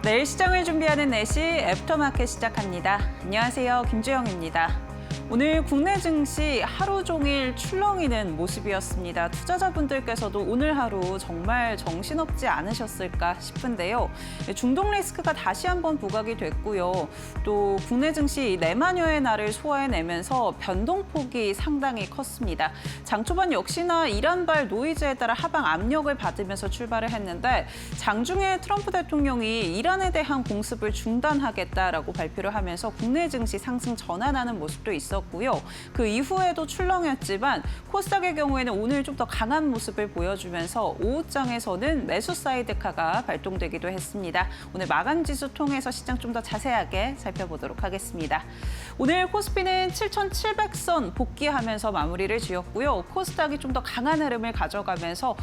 내일 시장을 준비하는 4시 애프터마켓 시작합니다. 안녕하세요, 김주영입니다. 오늘 국내 증시 하루 종일 출렁이는 모습이었습니다. 투자자분들께서도 오늘 하루 정말 정신없지 않으셨을까 싶은데요. 중동 리스크가 다시 한번 부각이 됐고요. 또 국내 증시 4만여의 날을 소화해내면서 변동폭이 상당히 컸습니다. 장 초반 역시나 이란발 노이즈에 따라 하방 압력을 받으면서 출발을 했는데 장중에 트럼프 대통령이 이란에 대한 공습을 중단하겠다라고 발표를 하면서 국내 증시 상승 전환하는 모습도 있었고요. 그 이후에도 출렁였지만 코스닥의 경우에는 오늘 좀 더 강한 모습을 보여주면서 오후장에서는 매수 사이드카가 발동되기도 했습니다. 오늘 마감지수 통해서 시장 좀 더 자세하게 살펴보도록 하겠습니다. 오늘 코스피는 7,700선 복귀하면서 마무리를 지었고요. 코스닥이 좀 더 강한 흐름을 가져가면서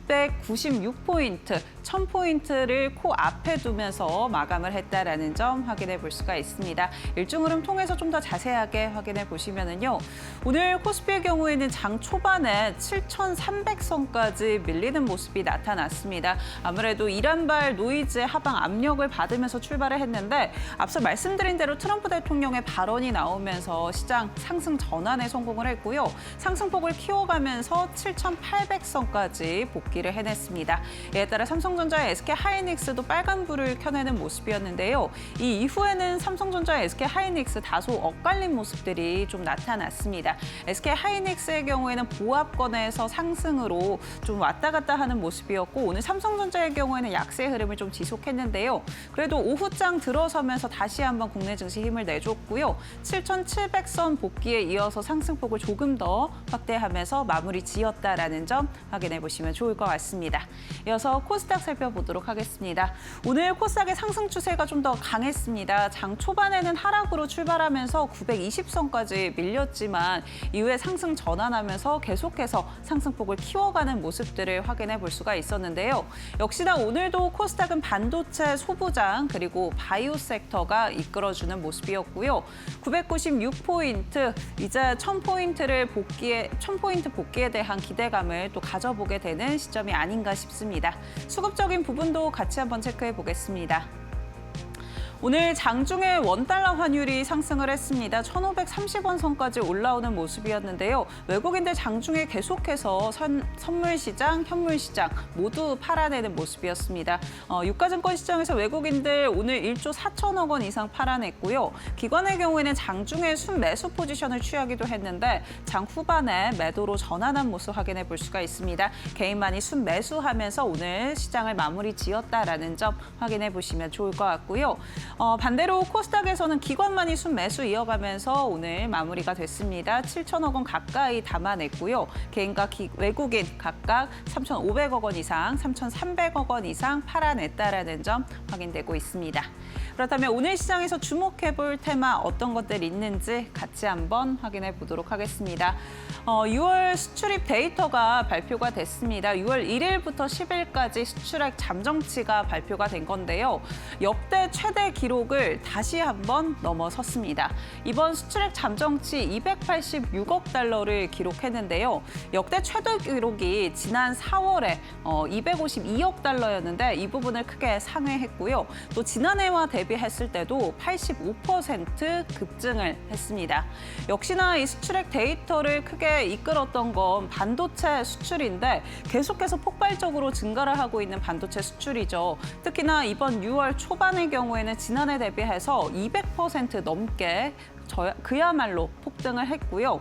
996포인트, 1000포인트를 코앞에 두면서 마감을 했다라는 점 확인해 볼 수가 있습니다. 일중 흐름 통해서 좀 더 자세하게 확인해 보시면은요. 오늘 코스피의 경우에는 장 초반에 7,300선까지 밀리는 모습이 나타났습니다. 아무래도 이란발 노이즈의 하방 압력을 받으면서 출발을 했는데 앞서 말씀드린 대로 트럼프 대통령의 발언이 나오면서 시장 상승 전환에 성공을 했고요. 상승폭을 키워가면서 7,800선까지 복귀를 해냈습니다. 이에 따라 삼성전자의 SK하이닉스도 빨간불을 켜내는 모습이었는데요. 이 이후에는 삼성전자의 SK하이닉스 다소 엇갈린 모습들이 좀 나타났습니다. SK하이닉스의 경우에는 보합권에서 상승으로 좀 왔다 갔다 하는 모습이었고 오늘 삼성전자의 경우에는 약세 흐름을 좀 지속했는데요. 그래도 오후장 들어서면서 다시 한번 국내 증시 힘을 내줬고요. 7,700선 복귀에 이어서 상승폭을 조금 더 확대하면서 마무리 지었다라는 점 확인해 보시면 좋을 것 같습니다. 이어서 코스닥 살펴보도록 하겠습니다. 오늘 코스닥의 상승 추세가 좀 더 강했습니다. 장 초반에는 하락으로 출발하면서 920선까지 밀렸지만 이후에 상승 전환하면서 계속해서 상승폭을 키워가는 모습들을 확인해 볼 수가 있었는데요. 역시나 오늘도 코스닥은 반도체 소부장 그리고 바이오 섹터가 이끌어주는 모습이었고요. 996포인트, 이제 1000포인트 복귀에 대한 기대감을 또 가져보게 되는 시점이 아닌가 싶습니다. 수급적인 부분도 같이 한번 체크해 보겠습니다. 오늘 장중에 원달러 환율이 상승을 했습니다. 1,530원 선까지 올라오는 모습이었는데요. 외국인들 장중에 계속해서 선물 시장, 현물 시장 모두 팔아내는 모습이었습니다. 유가증권 시장에서 외국인들 오늘 1조 4천억 원 이상 팔아냈고요. 기관의 경우에는 장중에 순매수 포지션을 취하기도 했는데 장 후반에 매도로 전환한 모습 확인해 볼 수가 있습니다. 개인만이 순매수하면서 오늘 시장을 마무리 지었다라는 점 확인해 보시면 좋을 것 같고요. 반대로 코스닥에서는 기관만이 순매수 이어가면서 오늘 마무리가 됐습니다. 7천억 원 가까이 담아냈고요. 개인과 외국인 각각 3,500억 원 이상, 3,300억 원 이상 팔아냈다라는 점 확인되고 있습니다. 그렇다면 오늘 시장에서 주목해볼 테마 어떤 것들이 있는지 같이 한번 확인해 보도록 하겠습니다. 6월 수출입 데이터가 발표가 됐습니다. 6월 1일부터 10일까지 수출액 잠정치가 발표가 된 건데요. 역대 최대 기록을 다시 한번 넘어섰습니다. 이번 수출액 잠정치 286억 달러를 기록했는데요. 역대 최대 기록이 지난 4월에 252억 달러였는데 이 부분을 크게 상회했고요. 또 지난해와 대비했을 때도 85% 급증을 했습니다. 역시나 이 수출액 데이터를 크게 이끌었던 건 반도체 수출인데 계속해서 폭발적으로 증가를 하고 있는 반도체 수출이죠. 특히나 이번 6월 초반의 경우에는 지난해 대비해서 200% 넘게 그야말로 폭등을 했고요.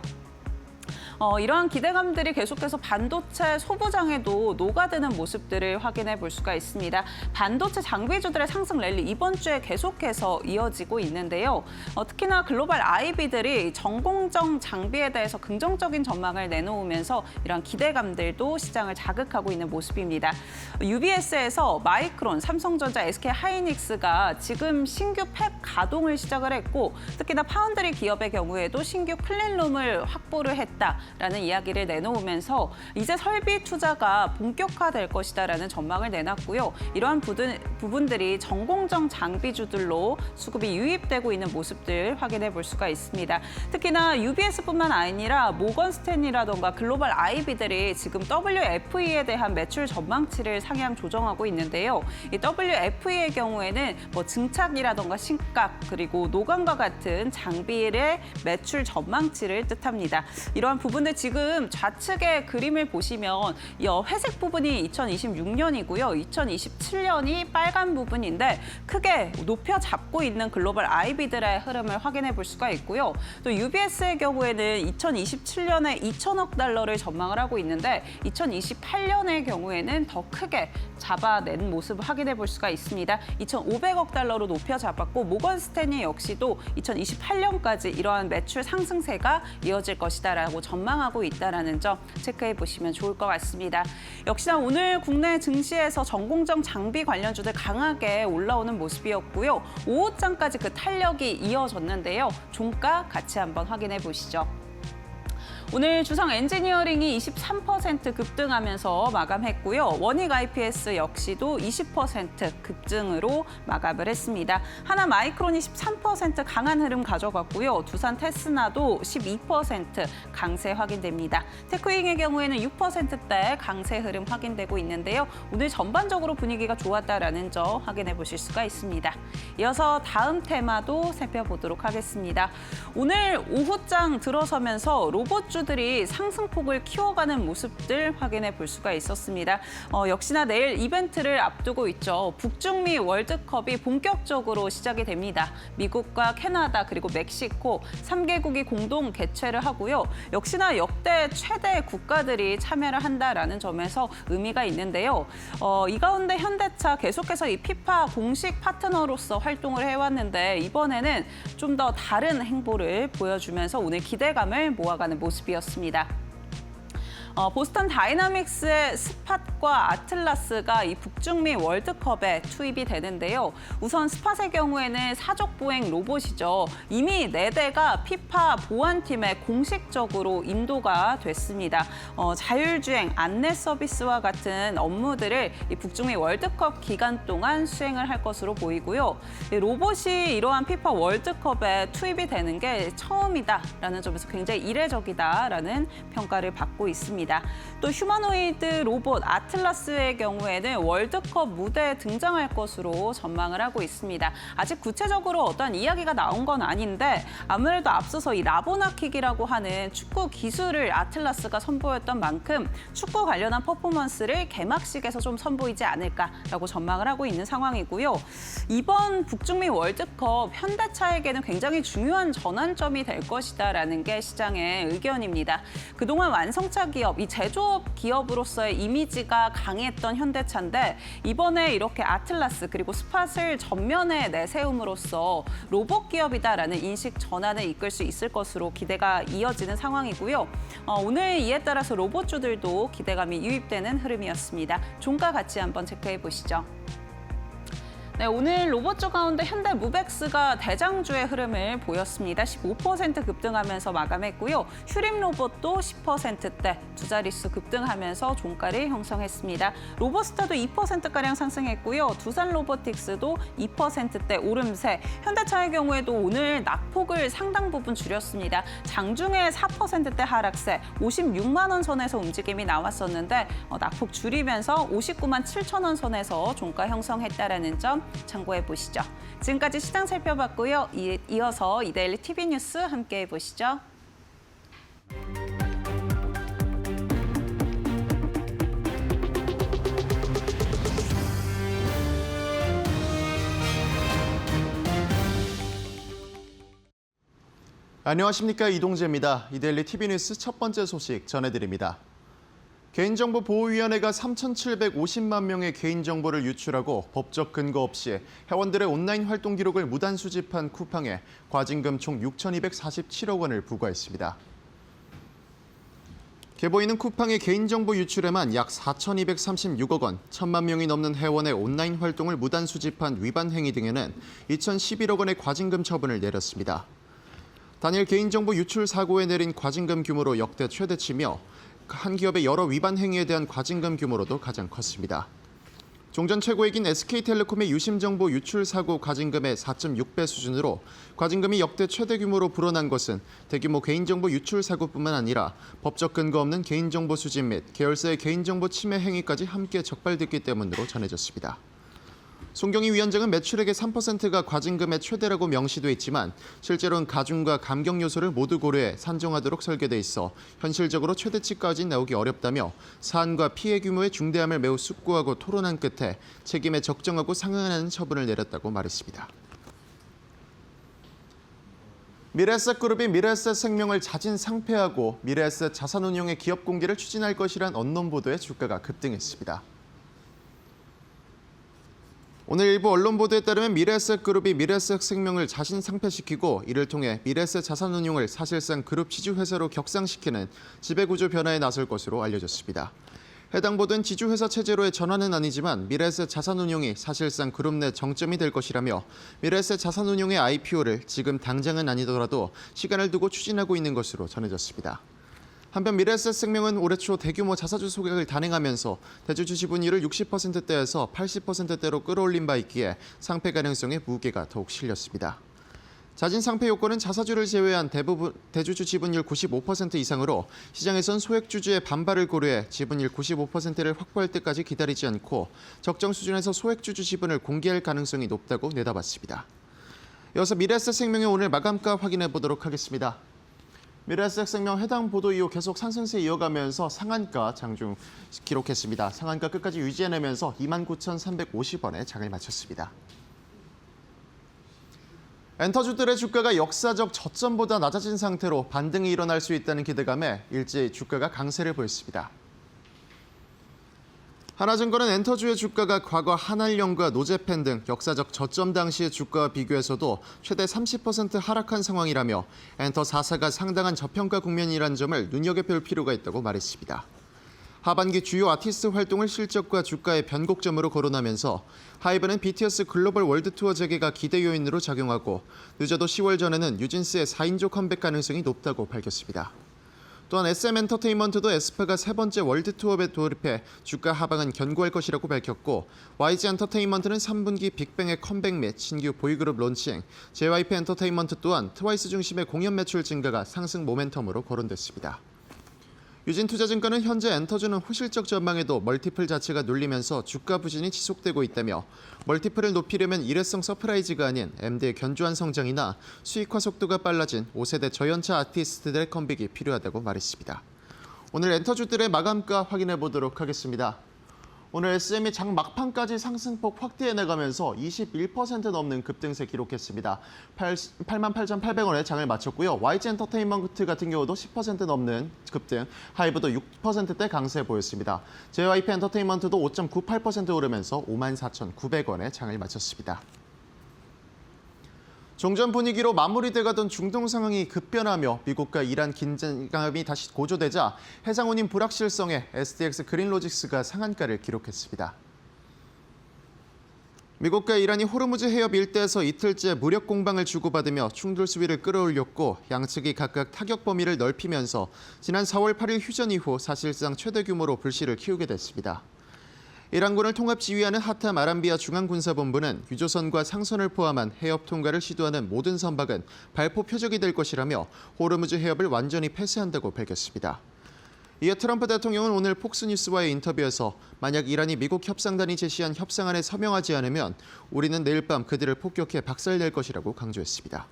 이러한 기대감들이 계속해서 반도체 소부장에도 녹아드는 모습들을 확인해 볼 수가 있습니다. 반도체 장비주들의 상승 랠리 이번 주에 계속해서 이어지고 있는데요. 특히나 글로벌 IB들이 전공정 장비에 대해서 긍정적인 전망을 내놓으면서 이러한 기대감들도 시장을 자극하고 있는 모습입니다. UBS에서 마이크론, 삼성전자, SK하이닉스가 지금 신규 팹 가동을 시작을 했고 특히나 파운드리 기업의 경우에도 신규 클린룸을 확보를 했다. 있다라는 이야기를 내놓으면서 이제 설비 투자가 본격화될 것이다라는 전망을 내놨고요. 이러한 부분들이 전공정 장비주들로 수급이 유입되고 있는 모습들 확인해 볼 수가 있습니다. 특히나 UBS뿐만 아니라 모건 스탠리라던가 글로벌 IB들이 지금 WFE에 대한 매출 전망치를 상향 조정하고 있는데요. 이 WFE의 경우에는 증착이라던가 신각 그리고 노광과 같은 장비의 매출 전망치를 뜻합니다. 이러한 부분들 지금 좌측의 그림을 보시면 이 회색 부분이 2026년이고요. 2027년이 빨간 부분인데 크게 높여 잡고 있는 글로벌 IB들의 흐름을 확인해 볼 수가 있고요. 또 UBS의 경우에는 2027년에 2천억 달러를 전망을 하고 있는데 2028년의 경우에는 더 크게 잡아낸 모습을 확인해 볼 수가 있습니다. 2,500억 달러로 높여 잡았고 모건 스탠리 역시도 2028년까지 이러한 매출 상승세가 이어질 것이다라고 전망하고 있다라는 점 체크해 보시면 좋을 것 같습니다. 역시나 오늘 국내 증시에서 전공정 장비 관련주들 강하게 올라오는 모습이었고요. 오후장까지 그 탄력이 이어졌는데요. 종가 같이 한번 확인해 보시죠. 오늘 주성 엔지니어링이 23% 급등하면서 마감했고요. 원익 IPS 역시도 20% 급등으로 마감을 했습니다. 하나 마이크론이 13% 강한 흐름 가져갔고요. 두산 테스나도 12% 강세 확인됩니다. 테크윙의 경우에는 6%대 강세 흐름 확인되고 있는데요. 오늘 전반적으로 분위기가 좋았다라는 점 확인해 보실 수가 있습니다. 이어서 다음 테마도 살펴보도록 하겠습니다. 오늘 오후장 들어서면서 로봇주들이 상승폭을 키워가는 모습들 확인해 볼 수가 있었습니다. 역시나 내일 이벤트를 앞두고 있죠. 북중미 월드컵이 본격적으로 시작이 됩니다. 미국과 캐나다 그리고 멕시코 3개국이 공동 개최를 하고요. 역시나 역대 최대 국가들이 참여를 한다라는 점에서 의미가 있는데요. 이 가운데 현대차 계속해서 이 피파 공식 파트너로서 활동을 해왔는데 이번에는 좀 더 다른 행보를 보여주면서 오늘 기대감을 모아가는 모습이었습니다. 보스턴 다이나믹스의 스팟과 아틀라스가 이 북중미 월드컵에 투입이 되는데요. 우선 스팟의 경우에는 사족 보행 로봇이죠. 이미 4대가 피파 보안팀에 공식적으로 인도가 됐습니다. 자율주행, 안내 서비스와 같은 업무들을 이 북중미 월드컵 기간 동안 수행을 할 것으로 보이고요. 이 로봇이 이러한 피파 월드컵에 투입이 되는 게 처음이다라는 점에서 굉장히 이례적이다라는 평가를 받고 있습니다. 또 휴머노이드 로봇 아틀라스의 경우에는 월드컵 무대에 등장할 것으로 전망을 하고 있습니다. 아직 구체적으로 어떤 이야기가 나온 건 아닌데 아무래도 앞서서 이 라보나킥이라고 하는 축구 기술을 아틀라스가 선보였던 만큼 축구 관련한 퍼포먼스를 개막식에서 좀 선보이지 않을까라고 전망을 하고 있는 상황이고요. 이번 북중미 월드컵 현대차에게는 굉장히 중요한 전환점이 될 것이다라는 게 시장의 의견입니다. 그동안 완성차 기업, 이 제조업 기업으로서의 이미지가 강했던 현대차인데 이번에 이렇게 아틀라스 그리고 스팟을 전면에 내세움으로써 로봇 기업이다라는 인식 전환을 이끌 수 있을 것으로 기대가 이어지는 상황이고요. 오늘 이에 따라서 로봇주들도 기대감이 유입되는 흐름이었습니다. 종가 같이 한번 체크해 보시죠. 네, 오늘 로봇주 가운데 현대무벡스가 대장주의 흐름을 보였습니다. 15% 급등하면서 마감했고요. 휴림 로봇도 10%대 두 자릿수 급등하면서 종가를 형성했습니다. 로보스타도 2%가량 상승했고요. 두산 로보틱스도 2%대 오름세. 현대차의 경우에도 오늘 낙폭을 상당 부분 줄였습니다. 장중에 4%대 하락세, 56만 원 선에서 움직임이 나왔었는데 낙폭 줄이면서 59만 7천 원 선에서 종가 형성했다라는 점 참고해 보시죠. 지금까지 시장 살펴봤고요. 이어서 이데일리 TV 뉴스 함께 보시죠. 안녕하십니까, 이동재입니다. 이데일리 TV 뉴스 첫 번째 소식 전해드립니다. 개인정보보호위원회가 3,750만 명의 개인정보를 유출하고 법적 근거 없이 회원들의 온라인 활동 기록을 무단 수집한 쿠팡에 과징금 총 6,247억 원을 부과했습니다. 개보인은 쿠팡의 개인정보 유출에만 약 4,236억 원, 1,000만 명이 넘는 회원의 온라인 활동을 무단 수집한 위반 행위 등에는 2,011억 원의 과징금 처분을 내렸습니다. 단일 개인정보 유출 사고에 내린 과징금 규모로 역대 최대치며 한 기업의 여러 위반 행위에 대한 과징금 규모로도 가장 컸습니다. 종전 최고액인 SK텔레콤의 유심정보 유출 사고 과징금의 4.6배 수준으로 과징금이 역대 최대 규모로 불어난 것은 대규모 개인정보 유출 사고뿐만 아니라 법적 근거 없는 개인정보 수집 및 계열사의 개인정보 침해 행위까지 함께 적발됐기 때문으로 전해졌습니다. 송경희 위원장은 매출액의 3%가 과징금의 최대라고 명시돼 있지만 실제로는 가중과 감경 요소를 모두 고려해 산정하도록 설계돼 있어 현실적으로 최대치까지 나오기 어렵다며 사안과 피해 규모의 중대함을 매우 숙고하고 토론한 끝에 책임에 적정하고 상응하는 처분을 내렸다고 말했습니다. 미래에셋그룹이 미래에셋생명을 자진 상폐하고 미래에셋 자산운용의 기업 공개를 추진할 것이란 언론 보도에 주가가 급등했습니다. 오늘 일부 언론 보도에 따르면 미래에셋그룹이 미래에셋생명을 자신 상폐시키고 이를 통해 미래에셋 자산운용을 사실상 그룹 지주회사로 격상시키는 지배구조 변화에 나설 것으로 알려졌습니다. 해당 보도는 지주회사 체제로의 전환은 아니지만 미래에셋 자산운용이 사실상 그룹 내 정점이 될 것이라며 미래에셋 자산운용의 IPO를 지금 당장은 아니더라도 시간을 두고 추진하고 있는 것으로 전해졌습니다. 한편 미래에셋생명은 올해 초 대규모 자사주 소각을 단행하면서 대주주 지분율을 60%대에서 80%대로 끌어올린 바 있기에 상폐 가능성에 무게가 더욱 실렸습니다. 자진 상폐 요건은 자사주를 제외한 대부분 대주주 지분율 95% 이상으로 시장에선 소액주주의 반발을 고려해 지분율 95%를 확보할 때까지 기다리지 않고 적정 수준에서 소액주주 지분을 공개할 가능성이 높다고 내다봤습니다. 이어서 미래에셋생명의 오늘 마감가 확인해 보도록 하겠습니다. 미래에셋생명 해당 보도 이후 계속 상승세 이어가면서 상한가 장중 기록했습니다. 상한가 끝까지 유지해내면서 29,350원에 장을 마쳤습니다. 엔터주들의 주가가 역사적 저점보다 낮아진 상태로 반등이 일어날 수 있다는 기대감에 일제히 주가가 강세를 보였습니다. 하나증권은 엔터주의 주가가 과거 한알영과 노제펜 등 역사적 저점 당시의 주가와 비교해서도 최대 30% 하락한 상황이라며 엔터 4사가 상당한 저평가 국면이라는 점을 눈여겨볼 필요가 있다고 말했습니다. 하반기 주요 아티스트 활동을 실적과 주가의 변곡점으로 거론하면서 하이브는 BTS 글로벌 월드투어 재개가 기대 요인으로 작용하고 늦어도 10월 전에는 뉴진스의 4인조 컴백 가능성이 높다고 밝혔습니다. 또한 SM엔터테인먼트도 에스파가 세 번째 월드투어에 돌입해 주가 하방은 견고할 것이라고 밝혔고 YG엔터테인먼트는 3분기 빅뱅의 컴백 및 신규 보이그룹 론칭, JYP엔터테인먼트 또한 트와이스 중심의 공연 매출 증가가 상승 모멘텀으로 거론됐습니다. 유진투자증권은 현재 엔터주는 호실적 전망에도 멀티플 자체가 눌리면서 주가 부진이 지속되고 있다며 멀티플을 높이려면 일회성 서프라이즈가 아닌 MD의 견조한 성장이나 수익화 속도가 빨라진 5세대 저연차 아티스트들의 컴백이 필요하다고 말했습니다. 오늘 엔터주들의 마감가 확인해 보도록 하겠습니다. 오늘 SM이 장 막판까지 상승폭 확대해 나가면서 21% 넘는 급등세 기록했습니다. 88,800원에 장을 마쳤고요. YG엔터테인먼트 같은 경우도 10% 넘는 급등, 하이브도 6%대 강세 보였습니다. JYP엔터테인먼트도 5.98% 오르면서 54,900원에 장을 마쳤습니다. 종전 분위기로 마무리돼가던 중동 상황이 급변하며 미국과 이란 긴장감이 다시 고조되자 해상운임 불확실성에 STX 그린로직스가 상한가를 기록했습니다. 미국과 이란이 호르무즈 해협 일대에서 이틀째 무력 공방을 주고받으며 충돌 수위를 끌어올렸고 양측이 각각 타격 범위를 넓히면서 지난 4월 8일 휴전 이후 사실상 최대 규모로 불씨를 키우게 됐습니다. 이란군을 통합 지휘하는 하탐 아람비아 중앙군사본부는 유조선과 상선을 포함한 해협 통과를 시도하는 모든 선박은 발포 표적이 될 것이라며 호르무즈 해협을 완전히 폐쇄한다고 밝혔습니다. 이에 트럼프 대통령은 오늘 폭스뉴스와의 인터뷰에서 만약 이란이 미국 협상단이 제시한 협상안에 서명하지 않으면 우리는 내일 밤 그들을 폭격해 박살낼 것이라고 강조했습니다.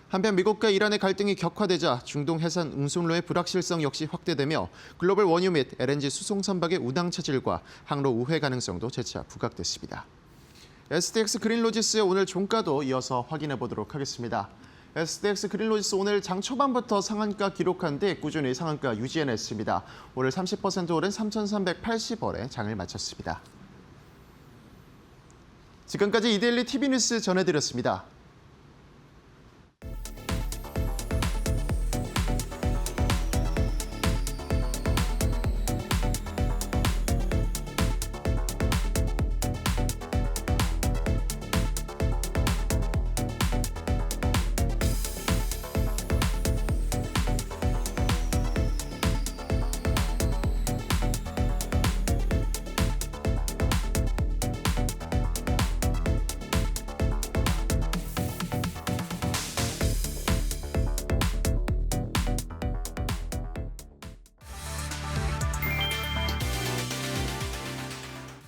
한편 미국과 이란의 갈등이 격화되자 중동 해상 운송로의 불확실성 역시 확대되며 글로벌 원유 및 LNG 수송 선박의 운항 차질과 항로 우회 가능성도 재차 부각됐습니다. STX 그린로지스의 오늘 종가도 이어서 확인해 보도록 하겠습니다. STX 그린로지스 오늘 장 초반부터 상한가 기록한 뒤 꾸준히 상한가 유지해냈습니다. 오늘 30% 오른 3,380원에 장을 마쳤습니다. 지금까지 이데일리 TV 뉴스 전해드렸습니다.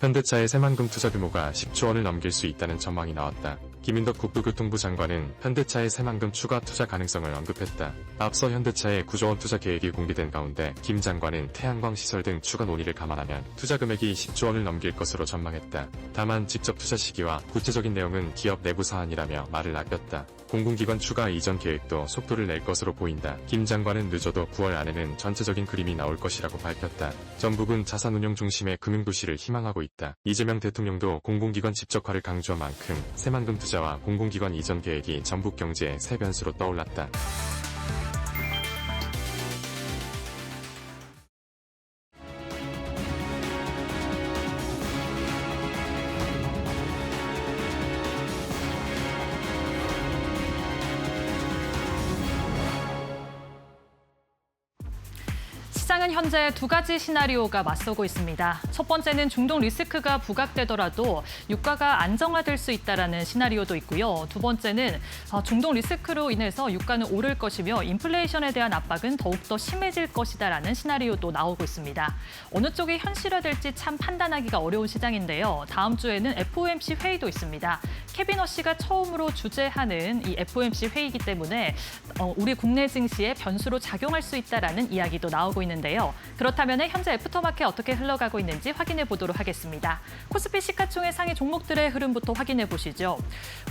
현대차의 새만금 투자 규모가 10조 원을 넘길 수 있다는 전망이 나왔다. 김인덕 국토교통부 장관은 현대차의 새만금 추가 투자 가능성을 언급했다. 앞서 현대차의 9조 원 투자 계획이 공개된 가운데 김 장관은 태양광 시설 등 추가 논의를 감안하면 투자 금액이 10조 원을 넘길 것으로 전망했다. 다만 직접 투자 시기와 구체적인 내용은 기업 내부 사안이라며 말을 아꼈다. 공공기관 추가 이전 계획도 속도를 낼 것으로 보인다. 김 장관은 늦어도 9월 안에는 전체적인 그림이 나올 것이라고 밝혔다. 전북은 자산운용 중심의 금융도시를 희망하고 있다. 이재명 대통령도 공공기관 집적화를 강조한 만큼 새만금 투자와 공공기관 이전 계획이 전북 경제의 새 변수로 떠올랐다. 시장은 현재 두 가지 시나리오가 맞서고 있습니다. 첫 번째는 중동 리스크가 부각되더라도 유가가 안정화될 수 있다는 시나리오도 있고요. 두 번째는 중동 리스크로 인해서 유가는 오를 것이며 인플레이션에 대한 압박은 더욱더 심해질 것이다라는 시나리오도 나오고 있습니다. 어느 쪽이 현실화될지 참 판단하기가 어려운 시장인데요. 다음 주에는 FOMC 회의도 있습니다. 케빈 허씨가 처음으로 주재하는 이 FOMC 회의이기 때문에 우리 국내 증시에 변수로 작용할 수 있다라는 이야기도 나오고 있는데요. 그렇다면 현재 애프터마켓 어떻게 흘러가고 있는지 확인해 보도록 하겠습니다. 코스피 시가총액 상위 종목들의 흐름부터 확인해 보시죠.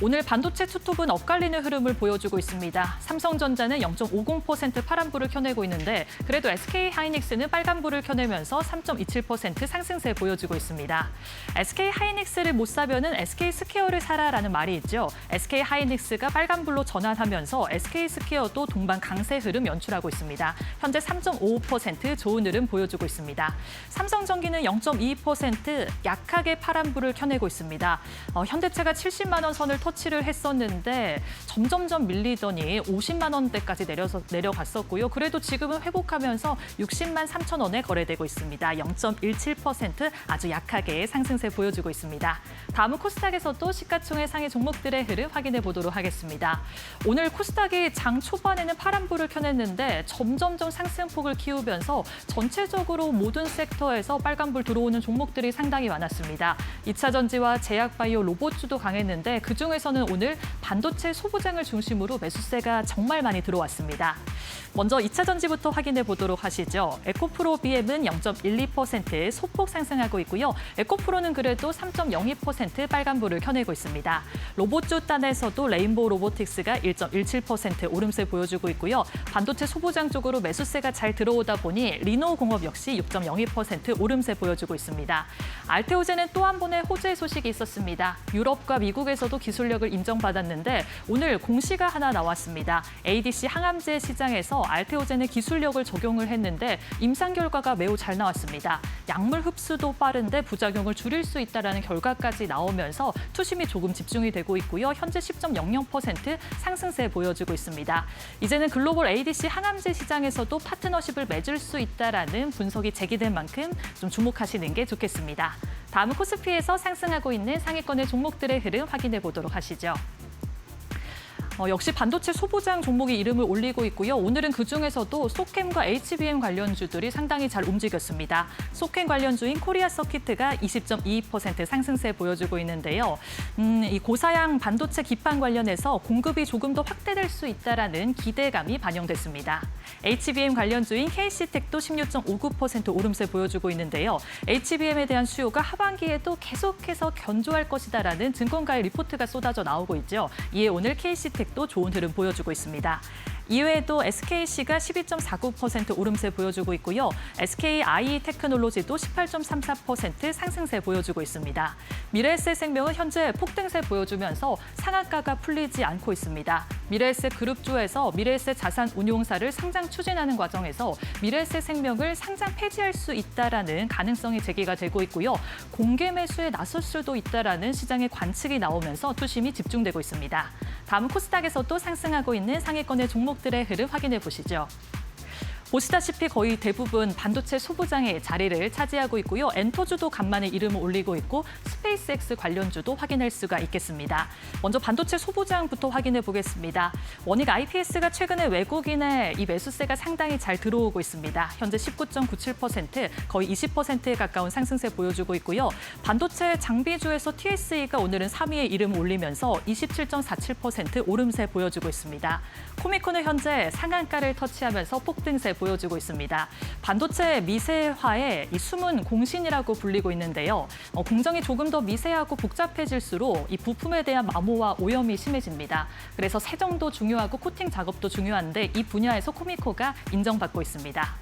오늘 반도체 투톱은 엇갈리는 흐름을 보여주고 있습니다. 삼성전자는 0.50% 파란불을 켜내고 있는데 그래도 SK하이닉스는 빨간불을 켜내면서 3.27% 상승세 보여주고 있습니다. SK하이닉스를 못 사면은 SK스퀘어를 사라라는 말이 있죠. SK하이닉스가 빨간불로 전환하면서 SK스퀘어도 동반 강세 흐름 연출하고 있습니다. 현재 3.55% 좋은 흐름 보여주고 있습니다. 삼성전기는 0.2% 약하게 파란불을 켜내고 있습니다. 현대차가 70만 원 선을 터치를 했었는데 점점점 밀리더니 50만 원대까지 내려갔었고요. 그래도 지금은 회복하면서 60만 3천 원에 거래되고 있습니다. 0.17% 아주 약하게 상승세 보여주고 있습니다. 다음은 코스닥에서도 시가총액 상위 종목들의 흐름 확인해 보도록 하겠습니다. 오늘 코스닥이 장 초반에는 파란불을 켜냈는데 점점점 상승폭을 키우면서 전체적으로 모든 섹터에서 빨간불 들어오는 종목들이 상당히 많았습니다. 2차 전지와 제약바이오 로봇주도 강했는데 그중에서는 오늘 반도체 소부장을 중심으로 매수세가 정말 많이 들어왔습니다. 먼저 2차 전지부터 확인해 보도록 하시죠. 에코프로 BM은 0.12% 소폭 상승하고 있고요. 에코프로는 그래도 3.02% 빨간불을 켜내고 있습니다. 로봇주 단에서도 레인보우 로보틱스가 1.17% 오름세 보여주고 있고요. 반도체 소부장 쪽으로 매수세가 잘 들어오다 보니 리노공업 역시 6.02% 오름세 보여주고 있습니다. 알테오젠은 또 한 번의 호재 소식이 있었습니다. 유럽과 미국에서도 기술력을 인정받았는데 오늘 공시가 하나 나왔습니다. ADC 항암제 시장에서 알테오젠의 기술력을 적용을 했는데 임상 결과가 매우 잘 나왔습니다. 약물 흡수도 빠른데 부작용을 줄일 수 있다는 결과까지 나오면서 투심이 조금 집중이 되고 있고요. 현재 10.00% 상승세 보여주고 있습니다. 이제는 글로벌 ADC 항암제 시장에서도 파트너십을 맺을 수 있다라는 분석이 제기된 만큼 좀 주목하시는 게 좋겠습니다. 다음은 코스피에서 상승하고 있는 상위권의 종목들의 흐름 확인해 보도록 하시죠. 역시 반도체 소부장 종목이 이름을 올리고 있고요. 오늘은 그중에서도 소캠과 HBM 관련주들이 상당히 잘 움직였습니다. 소캠 관련주인 코리아 서키트가 20.22% 상승세 보여주고 있는데요. 이 고사양 반도체 기판 관련해서 공급이 조금 더 확대될 수 있다라는 기대감이 반영됐습니다. HBM 관련주인 KC텍도 16.59% 오름세 보여주고 있는데요. HBM에 대한 수요가 하반기에도 계속해서 견조할 것이다라는 증권가의 리포트가 쏟아져 나오고 있죠. 이에 오늘 KC텍 또 좋은 흐름 보여주고 있습니다. 이외에도 SKC가 12.49% 오름세 보여주고 있고요. SKI 테크놀로지도 18.34% 상승세 보여주고 있습니다. 미래에셋생명은 현재 폭등세 보여주면서 상한가가 풀리지 않고 있습니다. 미래에셋 그룹주에서 미래에셋 자산운용사를 상장 추진하는 과정에서 미래에셋생명을 상장 폐지할 수 있다라는 가능성이 제기가 되고 있고요. 공개 매수에 나설 수도 있다라는 시장의 관측이 나오면서 투심이 집중되고 있습니다. 다음 코스닥에서도 상승하고 있는 상위권의 종목들의 흐름 확인해 보시죠. 보시다시피 거의 대부분 반도체 소부장의 자리를 차지하고 있고요. 엔터주도 간만에 이름을 올리고 있고 스페이스X 관련주도 확인할 수가 있겠습니다. 먼저 반도체 소부장부터 확인해 보겠습니다. 원익 IPS가 최근에 외국인의 이 매수세가 상당히 잘 들어오고 있습니다. 현재 19.97%, 거의 20%에 가까운 상승세 보여주고 있고요. 반도체 장비주에서 TSE가 오늘은 3위에 이름을 올리면서 27.47% 오름세 보여주고 있습니다. 코미콘은 현재 상한가를 터치하면서 폭등세 보여주고 있습니다. 반도체 미세화의 이 숨은 공신이라고 불리고 있는데요. 공정이 조금 더 미세하고 복잡해질수록 이 부품에 대한 마모와 오염이 심해집니다. 그래서 세정도 중요하고 코팅 작업도 중요한데 이 분야에서 코미코가 인정받고 있습니다.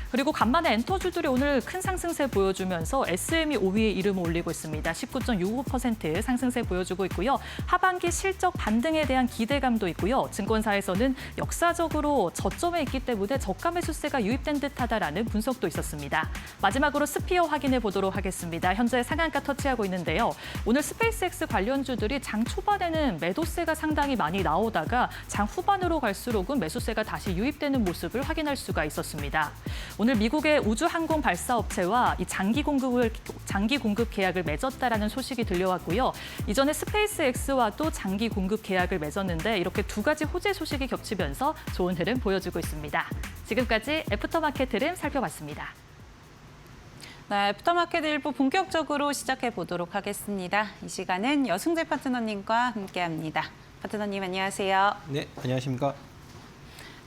그리고 간만에 엔터주들이 오늘 큰 상승세 보여주면서 SM이 5위에 이름을 올리고 있습니다. 19.65% 상승세 보여주고 있고요. 하반기 실적 반등에 대한 기대감도 있고요. 증권사에서는 역사적으로 저점에 있기 때문에 저가 매수세가 유입된 듯하다라는 분석도 있었습니다. 마지막으로 스피어 확인해 보도록 하겠습니다. 현재 상한가 터치하고 있는데요. 오늘 스페이스X 관련주들이 장 초반에는 매도세가 상당히 많이 나오다가 장 후반으로 갈수록은 매수세가 다시 유입되는 모습을 확인할 수가 있었습니다. 오늘 미국의 우주항공 발사업체와 이 장기 공급 계약을 맺었다라는 소식이 들려왔고요. 이전에 스페이스X와도 장기 공급 계약을 맺었는데 이렇게 두 가지 호재 소식이 겹치면서 좋은 흐름 보여주고 있습니다. 지금까지 애프터마켓 흐름 살펴봤습니다. 네, 애프터마켓 일부 본격적으로 시작해 보도록 하겠습니다. 이 시간은 여승재 파트너님과 함께합니다. 파트너님 안녕하세요. 네, 안녕하십니까.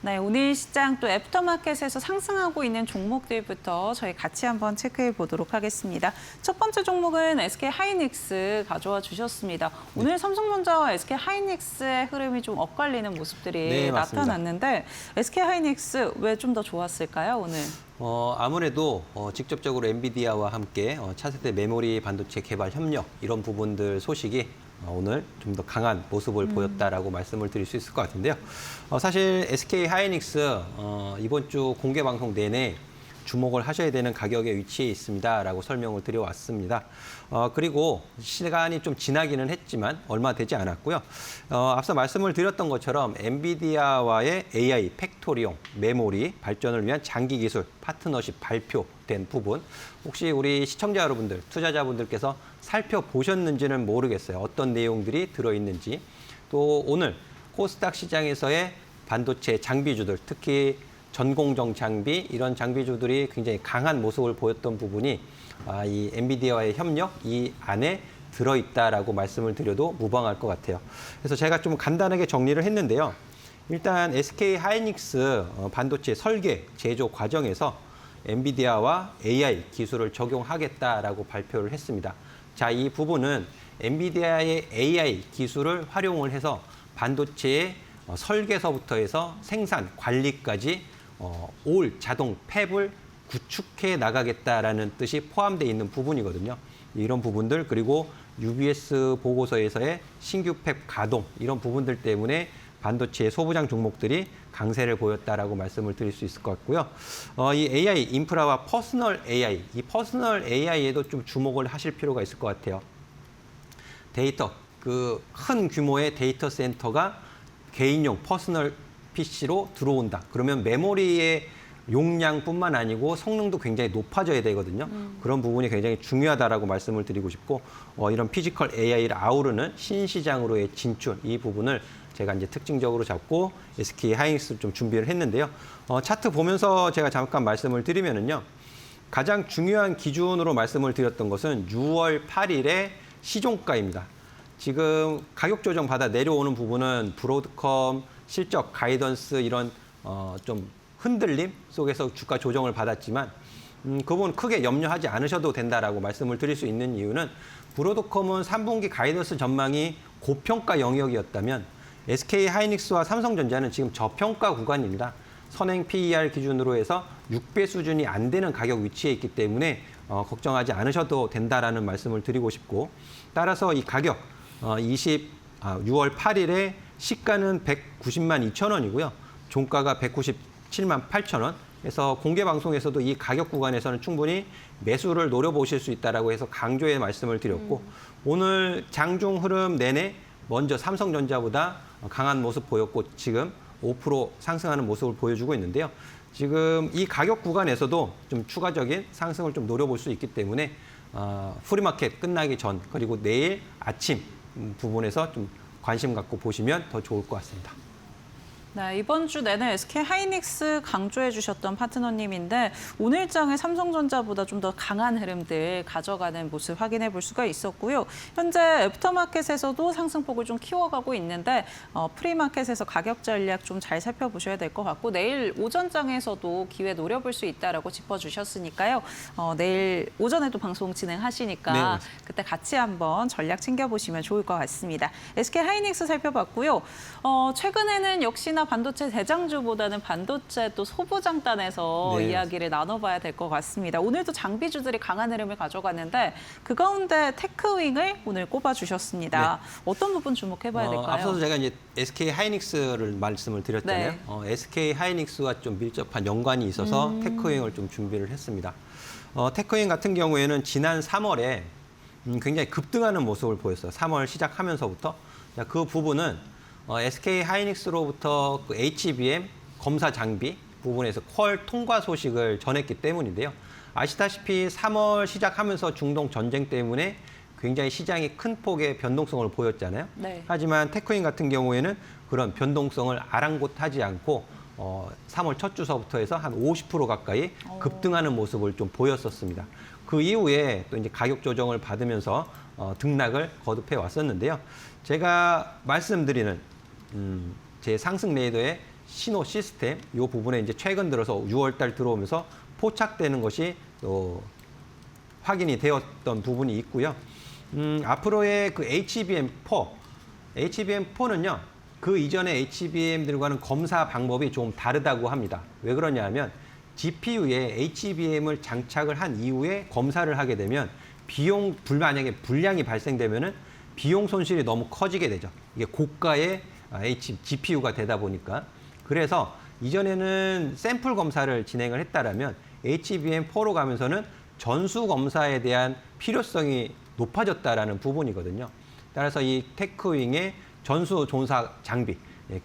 네, 오늘 시장 또 애프터마켓에서 상승하고 있는 종목들부터 저희 같이 한번 체크해 보도록 하겠습니다. 첫 번째 종목은 SK하이닉스 가져와 주셨습니다. 오늘 삼성전자와 SK하이닉스의 흐름이 좀 엇갈리는 모습들이 네, 맞습니다. 나타났는데 SK하이닉스 왜 좀 더 좋았을까요, 오늘? 아무래도 직접적으로 엔비디아와 함께 차세대 메모리 반도체 개발 협력 이런 부분들 소식이 오늘 좀 더 강한 모습을 보였다라고 말씀을 드릴 수 있을 것 같은데요. 사실 SK하이닉스 이번 주 공개 방송 내내 주목을 하셔야 되는 가격의 위치에 있습니다라고 설명을 드려왔습니다. 그리고 시간이 좀 지나기는 했지만 얼마 되지 않았고요. 앞서 말씀을 드렸던 것처럼 엔비디아와의 AI 팩토리용 메모리 발전을 위한 장기 기술 파트너십 발표된 부분 혹시 우리 시청자 여러분들, 투자자분들께서 살펴보셨는지는 모르겠어요. 어떤 내용들이 들어있는지. 또 오늘 코스닥 시장에서의 반도체 장비주들, 특히 전공정 장비, 이런 장비주들이 굉장히 강한 모습을 보였던 부분이 이 엔비디아와의 협력, 이 안에 들어있다라고 말씀을 드려도 무방할 것 같아요. 그래서 제가 좀 간단하게 정리를 했는데요. 일단 SK하이닉스 반도체 설계, 제조 과정에서 엔비디아와 AI 기술을 적용하겠다라고 발표를 했습니다. 자, 이 부분은 엔비디아의 AI 기술을 활용을 해서 반도체의 설계서부터 해서 생산, 관리까지 올 자동 팹을 구축해 나가겠다라는 뜻이 포함되어 있는 부분이거든요. 이런 부분들 그리고 UBS 보고서에서의 신규 팹 가동 이런 부분들 때문에 반도체의 소부장 종목들이 강세를 보였다라고 말씀을 드릴 수 있을 것 같고요. 이 AI 인프라와 퍼스널 AI, 이 퍼스널 AI에도 좀 주목을 하실 필요가 있을 것 같아요. 데이터, 그 큰 규모의 데이터 센터가 개인용 퍼스널 PC로 들어온다. 그러면 메모리의 용량뿐만 아니고 성능도 굉장히 높아져야 되거든요. 그런 부분이 굉장히 중요하다라고 말씀을 드리고 싶고 이런 피지컬 AI를 아우르는 신시장으로의 진출 이 부분을 제가 이제 특징적으로 잡고 SK하이닉스 좀 준비를 했는데요. 차트 보면서 제가 잠깐 말씀을 드리면은요. 가장 중요한 기준으로 말씀을 드렸던 것은 6월 8일의 시종가입니다. 지금 가격 조정 받아 내려오는 부분은 브로드컴 실적 가이던스 이런 좀 흔들림 속에서 주가 조정을 받았지만 그 부분 크게 염려하지 않으셔도 된다라고 말씀을 드릴 수 있는 이유는 브로드컴은 3분기 가이던스 전망이 고평가 영역이었다면 SK하이닉스와 삼성전자는 지금 저평가 구간입니다. 선행 PER 기준으로 해서 6배 수준이 안 되는 가격 위치에 있기 때문에 걱정하지 않으셔도 된다라는 말씀을 드리고 싶고 따라서 이 가격 6월 8일에 시가는 190만 2천 원이고요. 종가가 197만 8천 원. 그래서 공개 방송에서도 이 가격 구간에서는 충분히 매수를 노려보실 수 있다라고 해서 강조의 말씀을 드렸고 오늘 장중 흐름 내내 먼저 삼성전자보다 강한 모습 보였고 지금 5% 상승하는 모습을 보여주고 있는데요. 지금 이 가격 구간에서도 좀 추가적인 상승을 좀 노려볼 수 있기 때문에 프리마켓 끝나기 전 그리고 내일 아침 부분에서 좀 관심 갖고 보시면 더 좋을 것 같습니다. 네, 이번 주 내내 SK 하이닉스 강조해 주셨던 파트너님인데 오늘장에 삼성전자보다 좀 더 강한 흐름들 가져가는 모습 확인해 볼 수가 있었고요. 현재 애프터마켓에서도 상승폭을 좀 키워가고 있는데 프리마켓에서 가격 전략 좀 잘 살펴보셔야 될 것 같고 내일 오전장에서도 기회 노려볼 수 있다라고 짚어주셨으니까요. 내일 오전에도 방송 진행하시니까 네, 그때 같이 한번 전략 챙겨보시면 좋을 것 같습니다. SK 하이닉스 살펴봤고요. 최근에는 역시나 반도체 대장주보다는 반도체 또 소부장단에서 네. 이야기를 나눠봐야 될 것 같습니다. 오늘도 장비주들이 강한 흐름을 가져갔는데 그 가운데 테크윙을 오늘 꼽아주셨습니다. 어떤 부분 주목해봐야 될까요? 앞서서 제가 이제 SK 하이닉스를 말씀을 드렸잖아요. 네. SK 하이닉스와 좀 밀접한 연관이 있어서 테크윙을 좀 준비를 했습니다. 테크윙 같은 경우에는 지난 3월에 굉장히 급등하는 모습을 보였어요. 3월 시작하면서부터. 그 부분은 SK 하이닉스로부터 그 HBM 검사 장비 부분에서 퀄 통과 소식을 전했기 때문인데요. 아시다시피 3월 시작하면서 중동 전쟁 때문에 굉장히 시장이 큰 폭의 변동성을 보였잖아요. 네. 하지만 테크인 같은 경우에는 그런 변동성을 아랑곳하지 않고 3월 첫 주서부터 해서 한 50% 가까이 급등하는 모습을 좀 보였었습니다. 그 이후에 또 이제 가격 조정을 받으면서 등락을 거듭해 왔었는데요. 제가 말씀드리는 제 상승 레이더의 신호 시스템 이 부분에 이제 최근 들어서 6월 달 들어오면서 포착되는 것이 또 확인이 되었던 부분이 있고요. 앞으로의 그 HBM4는요. 그 이전의 HBM들과는 검사 방법이 좀 다르다고 합니다. 왜 그러냐면 GPU에 HBM을 장착을 한 이후에 검사를 하게 되면 만약에 불량이 발생되면은 비용 손실이 너무 커지게 되죠. 이게 고가의 GPU가 되다 보니까. 그래서 이전에는 샘플 검사를 진행을 했다라면 HBM4로 가면서는 전수 검사에 대한 필요성이 높아졌다라는 부분이거든요. 따라서 이 테크윙의 전수 조사 장비,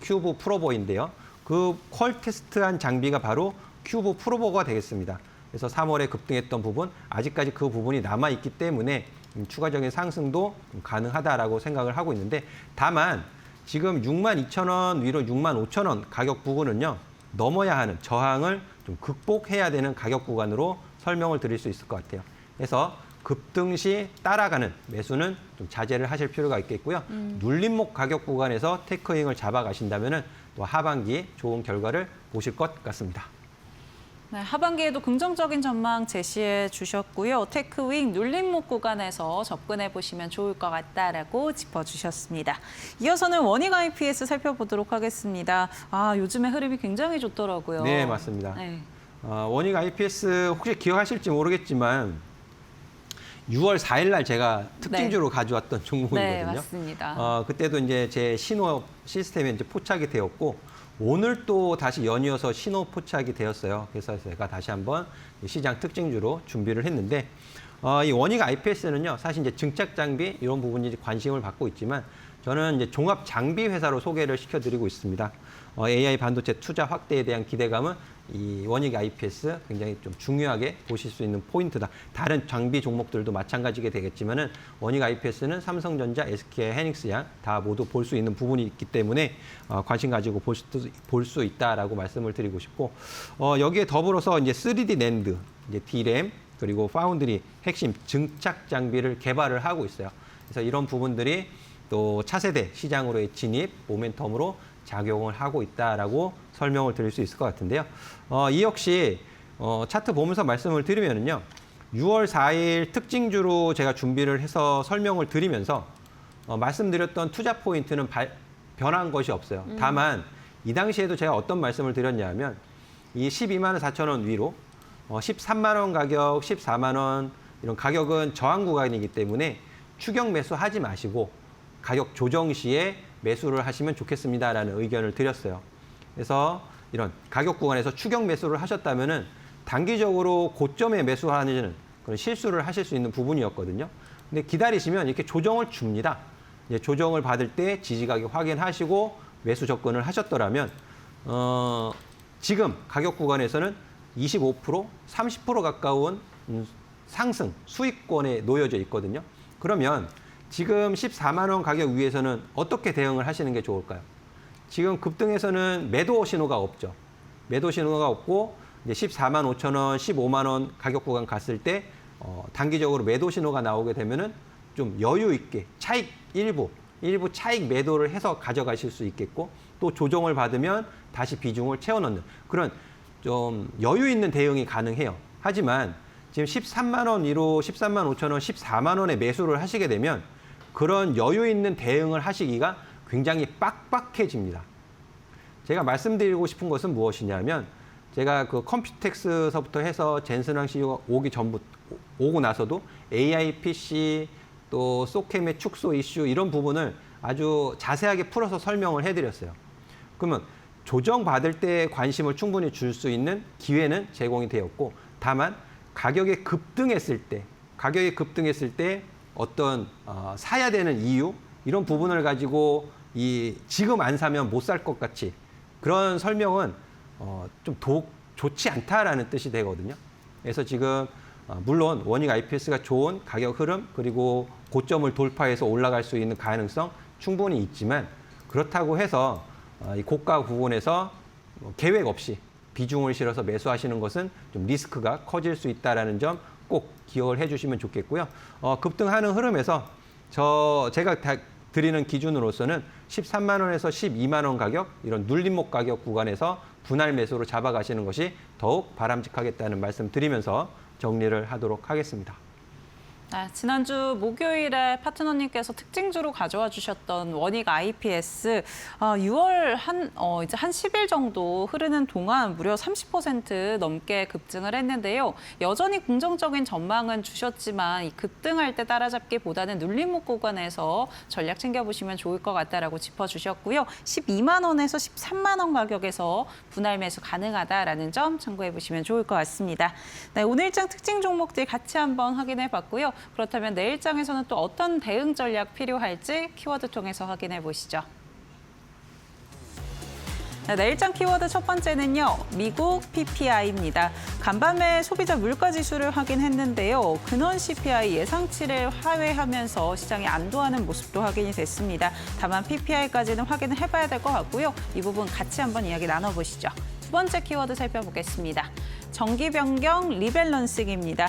큐브 프로버인데요. 그 퀄 테스트한 장비가 바로 큐브 프로버가 되겠습니다. 그래서 3월에 급등했던 부분, 아직까지 그 부분이 남아있기 때문에 추가적인 상승도 가능하다라고 생각을 하고 있는데 다만 지금 62,000원 위로 65,000원 가격 부분은요. 넘어야 하는 저항을 좀 극복해야 되는 가격 구간으로 설명을 드릴 수 있을 것 같아요. 그래서 급등 시 따라가는 매수는 좀 자제를 하실 필요가 있겠고요. 눌림목 가격 구간에서 테크윙을 잡아가신다면 또 하반기 좋은 결과를 보실 것 같습니다. 네, 하반기에도 긍정적인 전망 제시해 주셨고요. 테크윙 눌림목 구간에서 접근해 보시면 좋을 것 같다라고 짚어주셨습니다. 이어서는 원익 IPS 살펴보도록 하겠습니다. 요즘에 흐름이 굉장히 좋더라고요. 네, 맞습니다. 네. 원익 IPS 혹시 기억하실지 모르겠지만 6월 4일 날 제가 특징주로 가져왔던 종목이거든요. 네, 맞습니다. 그때도 이제 제 신호 시스템에 이제 포착이 되었고 오늘 또 다시 연이어서 신호 포착이 되었어요. 그래서 제가 다시 한번 시장 특징주로 준비를 했는데 이 원익 IPS는요. 사실 이제 증착 장비 이런 부분이 관심을 받고 있지만 저는 이제 종합 장비 회사로 소개를 시켜드리고 있습니다. AI 반도체 투자 확대에 대한 기대감은 이 원익 IPS 굉장히 좀 중요하게 보실 수 있는 포인트다. 다른 장비 종목들도 마찬가지게 되겠지만은 원익 IPS는 삼성전자, SK 하이닉스 양 다 모두 볼 수 있는 부분이 있기 때문에 관심 가지고 볼 수 있다라고 말씀을 드리고 싶고 여기에 더불어서 이제 3D 낸드, 이제 D램 그리고 파운드리 핵심 증착 장비를 개발을 하고 있어요. 그래서 이런 부분들이 또 차세대 시장으로의 진입 모멘텀으로 작용을 하고 있다라고 설명을 드릴 수 있을 것 같은데요. 이 역시 차트 보면서 말씀을 드리면은요. 6월 4일 특징주로 제가 준비를 해서 설명을 드리면서 말씀드렸던 투자 포인트는 변한 것이 없어요. 다만 이 당시에도 제가 어떤 말씀을 드렸냐면 이 12만 4천 원 위로 13만 원 가격, 14만 원 이런 가격은 저항 구간이기 때문에 추격 매수하지 마시고 가격 조정 시에 매수를 하시면 좋겠습니다라는 의견을 드렸어요. 그래서 이런 가격 구간에서 추격 매수를 하셨다면은 단기적으로 고점에 매수하는 그런 실수를 하실 수 있는 부분이었거든요. 근데 기다리시면 이렇게 조정을 줍니다. 이제 조정을 받을 때 지지 가격 확인하시고 매수 접근을 하셨더라면 지금 가격 구간에서는 25%, 30% 가까운 상승, 수익권에 놓여져 있거든요. 그러면 지금 14만 원 가격 위에서는 어떻게 대응을 하시는 게 좋을까요? 지금 급등에서는 매도 신호가 없죠. 매도 신호가 없고 이제 14만 5천 원, 15만 원 가격 구간 갔을 때 단기적으로 매도 신호가 나오게 되면은 좀 여유 있게 차익 일부 차익 매도를 해서 가져가실 수 있겠고 또 조정을 받으면 다시 비중을 채워 넣는 그런 좀 여유 있는 대응이 가능해요. 하지만 지금 13만 원 위로 13만 5천 원, 14만 원에 매수를 하시게 되면 그런 여유 있는 대응을 하시기가 굉장히 빡빡해집니다. 제가 말씀드리고 싶은 것은 무엇이냐면 제가 그 컴퓨텍스서부터 해서 젠슨왕 CEO가 오고 나서도 AI PC 또 소캠의 축소 이슈 이런 부분을 아주 자세하게 풀어서 설명을 해드렸어요. 그러면 조정받을 때 관심을 충분히 줄 수 있는 기회는 제공이 되었고 다만 가격이 급등했을 때 어떤 사야 되는 이유 이런 부분을 가지고 지금 안 사면 못 살 것 같이 그런 설명은 좀 좋지 않다라는 뜻이 되거든요. 그래서 지금 물론 원익 IPS가 좋은 가격 흐름 그리고 고점을 돌파해서 올라갈 수 있는 가능성 충분히 있지만 그렇다고 해서 이 고가 부분에서 계획 없이 비중을 실어서 매수하시는 것은 좀 리스크가 커질 수 있다는 점 꼭 기억을 해주시면 좋겠고요. 급등하는 흐름에서 제가 드리는 기준으로서는 13만 원에서 12만 원 가격 이런 눌림목 가격 구간에서 분할 매수로 잡아가시는 것이 더욱 바람직하겠다는 말씀 드리면서 정리를 하도록 하겠습니다. 네, 지난주 목요일에 파트너님께서 특징주로 가져와 주셨던 원익 IPS 6월 이제 한 10일 정도 흐르는 동안 무려 30% 넘게 급증을 했는데요. 여전히 긍정적인 전망은 주셨지만 이 급등할 때 따라잡기보다는 눌림목 구간에서 전략 챙겨보시면 좋을 것 같다라고 짚어주셨고요. 12만 원에서 13만 원 가격에서 분할 매수 가능하다라는 점 참고해 보시면 좋을 것 같습니다. 네, 오늘장 특징 종목들 같이 한번 확인해 봤고요. 그렇다면 내일장에서는 또 어떤 대응 전략 필요할지 키워드 통해서 확인해 보시죠. 네, 내일장 키워드 첫 번째는요. 미국 PPI입니다. 간밤에 소비자 물가지수를 확인했는데요. 근원 CPI 예상치를 하회하면서 시장이 안도하는 모습도 확인이 됐습니다. 다만 PPI까지는 확인을 해봐야 될 것 같고요. 이 부분 같이 한번 이야기 나눠보시죠. 두 번째 키워드 살펴보겠습니다. 정기 변경 리밸런싱입니다.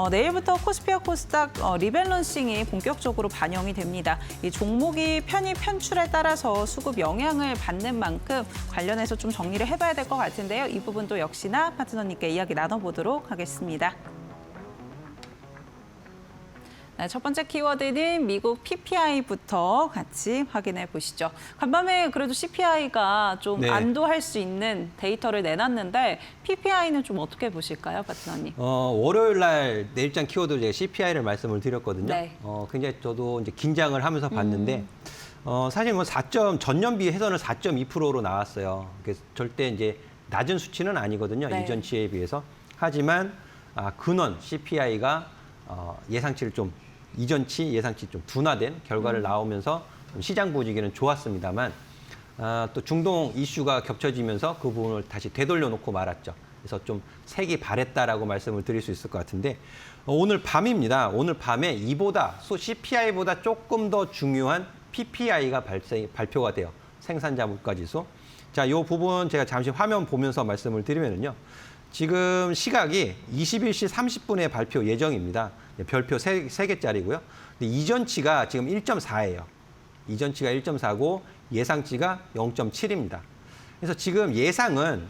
내일부터 코스피와 코스닥 리밸런싱이 본격적으로 반영이 됩니다. 이 종목이 편입 편출에 따라서 수급 영향을 받는 만큼 관련해서 좀 정리를 해봐야 될 것 같은데요. 이 부분도 역시나 파트너님께 이야기 나눠보도록 하겠습니다. 네, 첫 번째 키워드는 미국 PPI부터 같이 확인해 보시죠. 간밤에 그래도 CPI가 좀 네. 안도할 수 있는 데이터를 내놨는데 PPI는 좀 어떻게 보실까요, 파트너님? 월요일 날 내일장 키워드 제가 CPI를 말씀을 드렸거든요. 네. 굉장히 저도 이제 긴장을 하면서 봤는데 사실 뭐 전년비 해서는 4.2%로 나왔어요. 그래서 절대 이제 낮은 수치는 아니거든요. 네. 이전치에 비해서. 하지만 근원 CPI가 예상치를 좀 이전치 예상치 좀 둔화된 결과를 나오면서 시장 분위기는 좋았습니다만 또 중동 이슈가 겹쳐지면서 그 부분을 다시 되돌려 놓고 말았죠. 그래서 좀 색이 바랬다라고 말씀을 드릴 수 있을 것 같은데 오늘 밤입니다. 오늘 밤에 CPI보다 조금 더 중요한 PPI가 발표가 돼요. 생산자 물가지수. 자, 이 부분 제가 잠시 화면 보면서 말씀을 드리면요. 지금 시각이 21시 30분에 발표 예정입니다. 별표 3개짜리고요. 근데 이전치가 지금 1.4예요. 이전치가 1.4고 예상치가 0.7입니다. 그래서 지금 예상은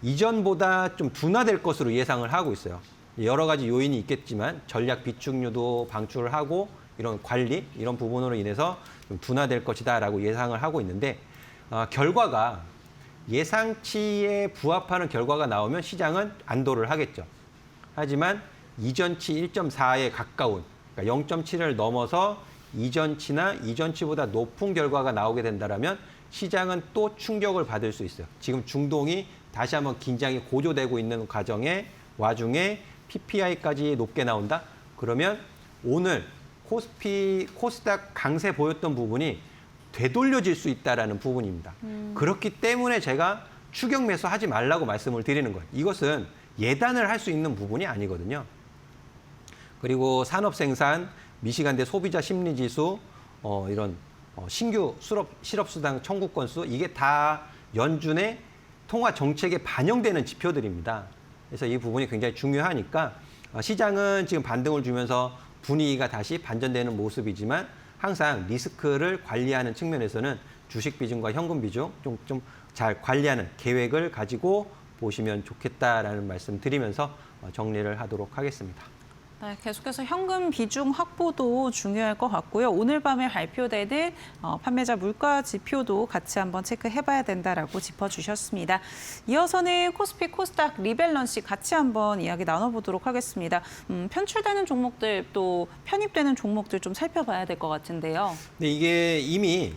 이전보다 좀 둔화될 것으로 예상을 하고 있어요. 여러 가지 요인이 있겠지만 전략 비축률도 방출을 하고 이런 관리, 이런 부분으로 인해서 좀 둔화될 것이다라고 예상을 하고 있는데 결과가 예상치에 부합하는 결과가 나오면 시장은 안도를 하겠죠. 하지만 이전치 1.4에 가까운, 그러니까 0.7을 넘어서 이전치나 이전치보다 높은 결과가 나오게 된다면 시장은 또 충격을 받을 수 있어요. 지금 중동이 다시 한번 긴장이 고조되고 있는 와중에 PPI까지 높게 나온다? 그러면 오늘 코스닥 강세 보였던 부분이 되돌려질 수 있다는 부분입니다. 그렇기 때문에 제가 추격 매수하지 말라고 말씀을 드리는 거예요. 이것은 예단을 할 수 있는 부분이 아니거든요. 그리고 산업 생산, 미시간대 소비자 심리 지수, 이런 신규 실업수당 청구 건수, 이게 다 연준의 통화 정책에 반영되는 지표들입니다. 그래서 이 부분이 굉장히 중요하니까 시장은 지금 반등을 주면서 분위기가 다시 반전되는 모습이지만 항상 리스크를 관리하는 측면에서는 주식 비중과 현금 비중 좀 잘 관리하는 계획을 가지고 보시면 좋겠다라는 말씀 드리면서 정리를 하도록 하겠습니다. 네, 계속해서 현금 비중 확보도 중요할 것 같고요. 오늘 밤에 발표되는 판매자 물가 지표도 같이 한번 체크해봐야 된다라고 짚어주셨습니다. 이어서는 코스피, 코스닥 리밸런스 같이 한번 이야기 나눠보도록 하겠습니다. 편출되는 종목들 또 편입되는 종목들 좀 살펴봐야 될 것 같은데요. 근데 이게 이미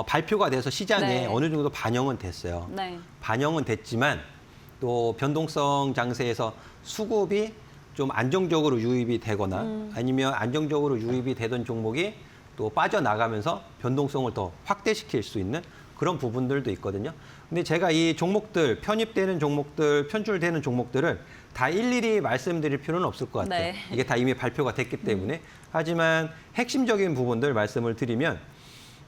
발표가 돼서 시장에 네. 어느 정도 반영은 됐어요. 네. 반영은 됐지만 또 변동성 장세에서 수급이 좀 안정적으로 유입이 되거나 아니면 안정적으로 유입이 되던 종목이 또 빠져나가면서 변동성을 더 확대시킬 수 있는 그런 부분들도 있거든요. 근데 제가 이 종목들, 편입되는 종목들, 편출되는 종목들을 다 일일이 말씀드릴 필요는 없을 것 같아요. 네. 이게 다 이미 발표가 됐기 때문에. 하지만 핵심적인 부분들 말씀을 드리면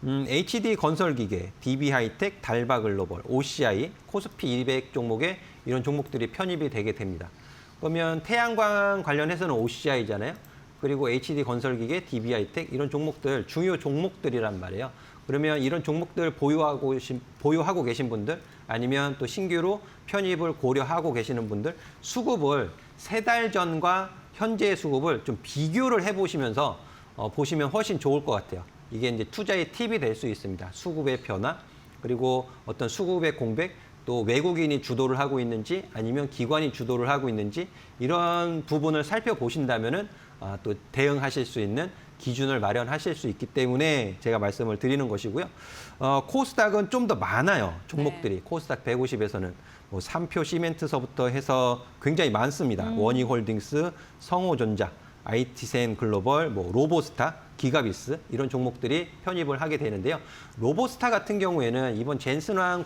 HD 건설기계, DB하이텍, 달바글로벌, OCI, 코스피 200 종목에 이런 종목들이 편입이 되게 됩니다. 그러면 태양광 관련해서는 OCI잖아요. 그리고 HD 건설기계, DB하이텍 이런 종목들 중요 종목들이란 말이에요. 그러면 이런 종목들 보유하고 계신 분들 아니면 또 신규로 편입을 고려하고 계시는 분들 수급을 3달 전과 현재의 수급을 좀 비교를 해보시면서 보시면 훨씬 좋을 것 같아요. 이게 이제 투자의 팁이 될 수 있습니다. 수급의 변화 그리고 어떤 수급의 공백 또 외국인이 주도를 하고 있는지 아니면 기관이 주도를 하고 있는지 이런 부분을 살펴보신다면은 또 대응하실 수 있는 기준을 마련하실 수 있기 때문에 제가 말씀을 드리는 것이고요. 코스닥은 좀 더 많아요. 종목들이. 네. 코스닥 150에서는 뭐 삼표 시멘트서부터 해서 굉장히 많습니다. 원희홀딩스, 성호전자, IT센 글로벌, 뭐 로보스타, 기가비스 이런 종목들이 편입을 하게 되는데요. 로보스타 같은 경우에는 이번 젠슨왕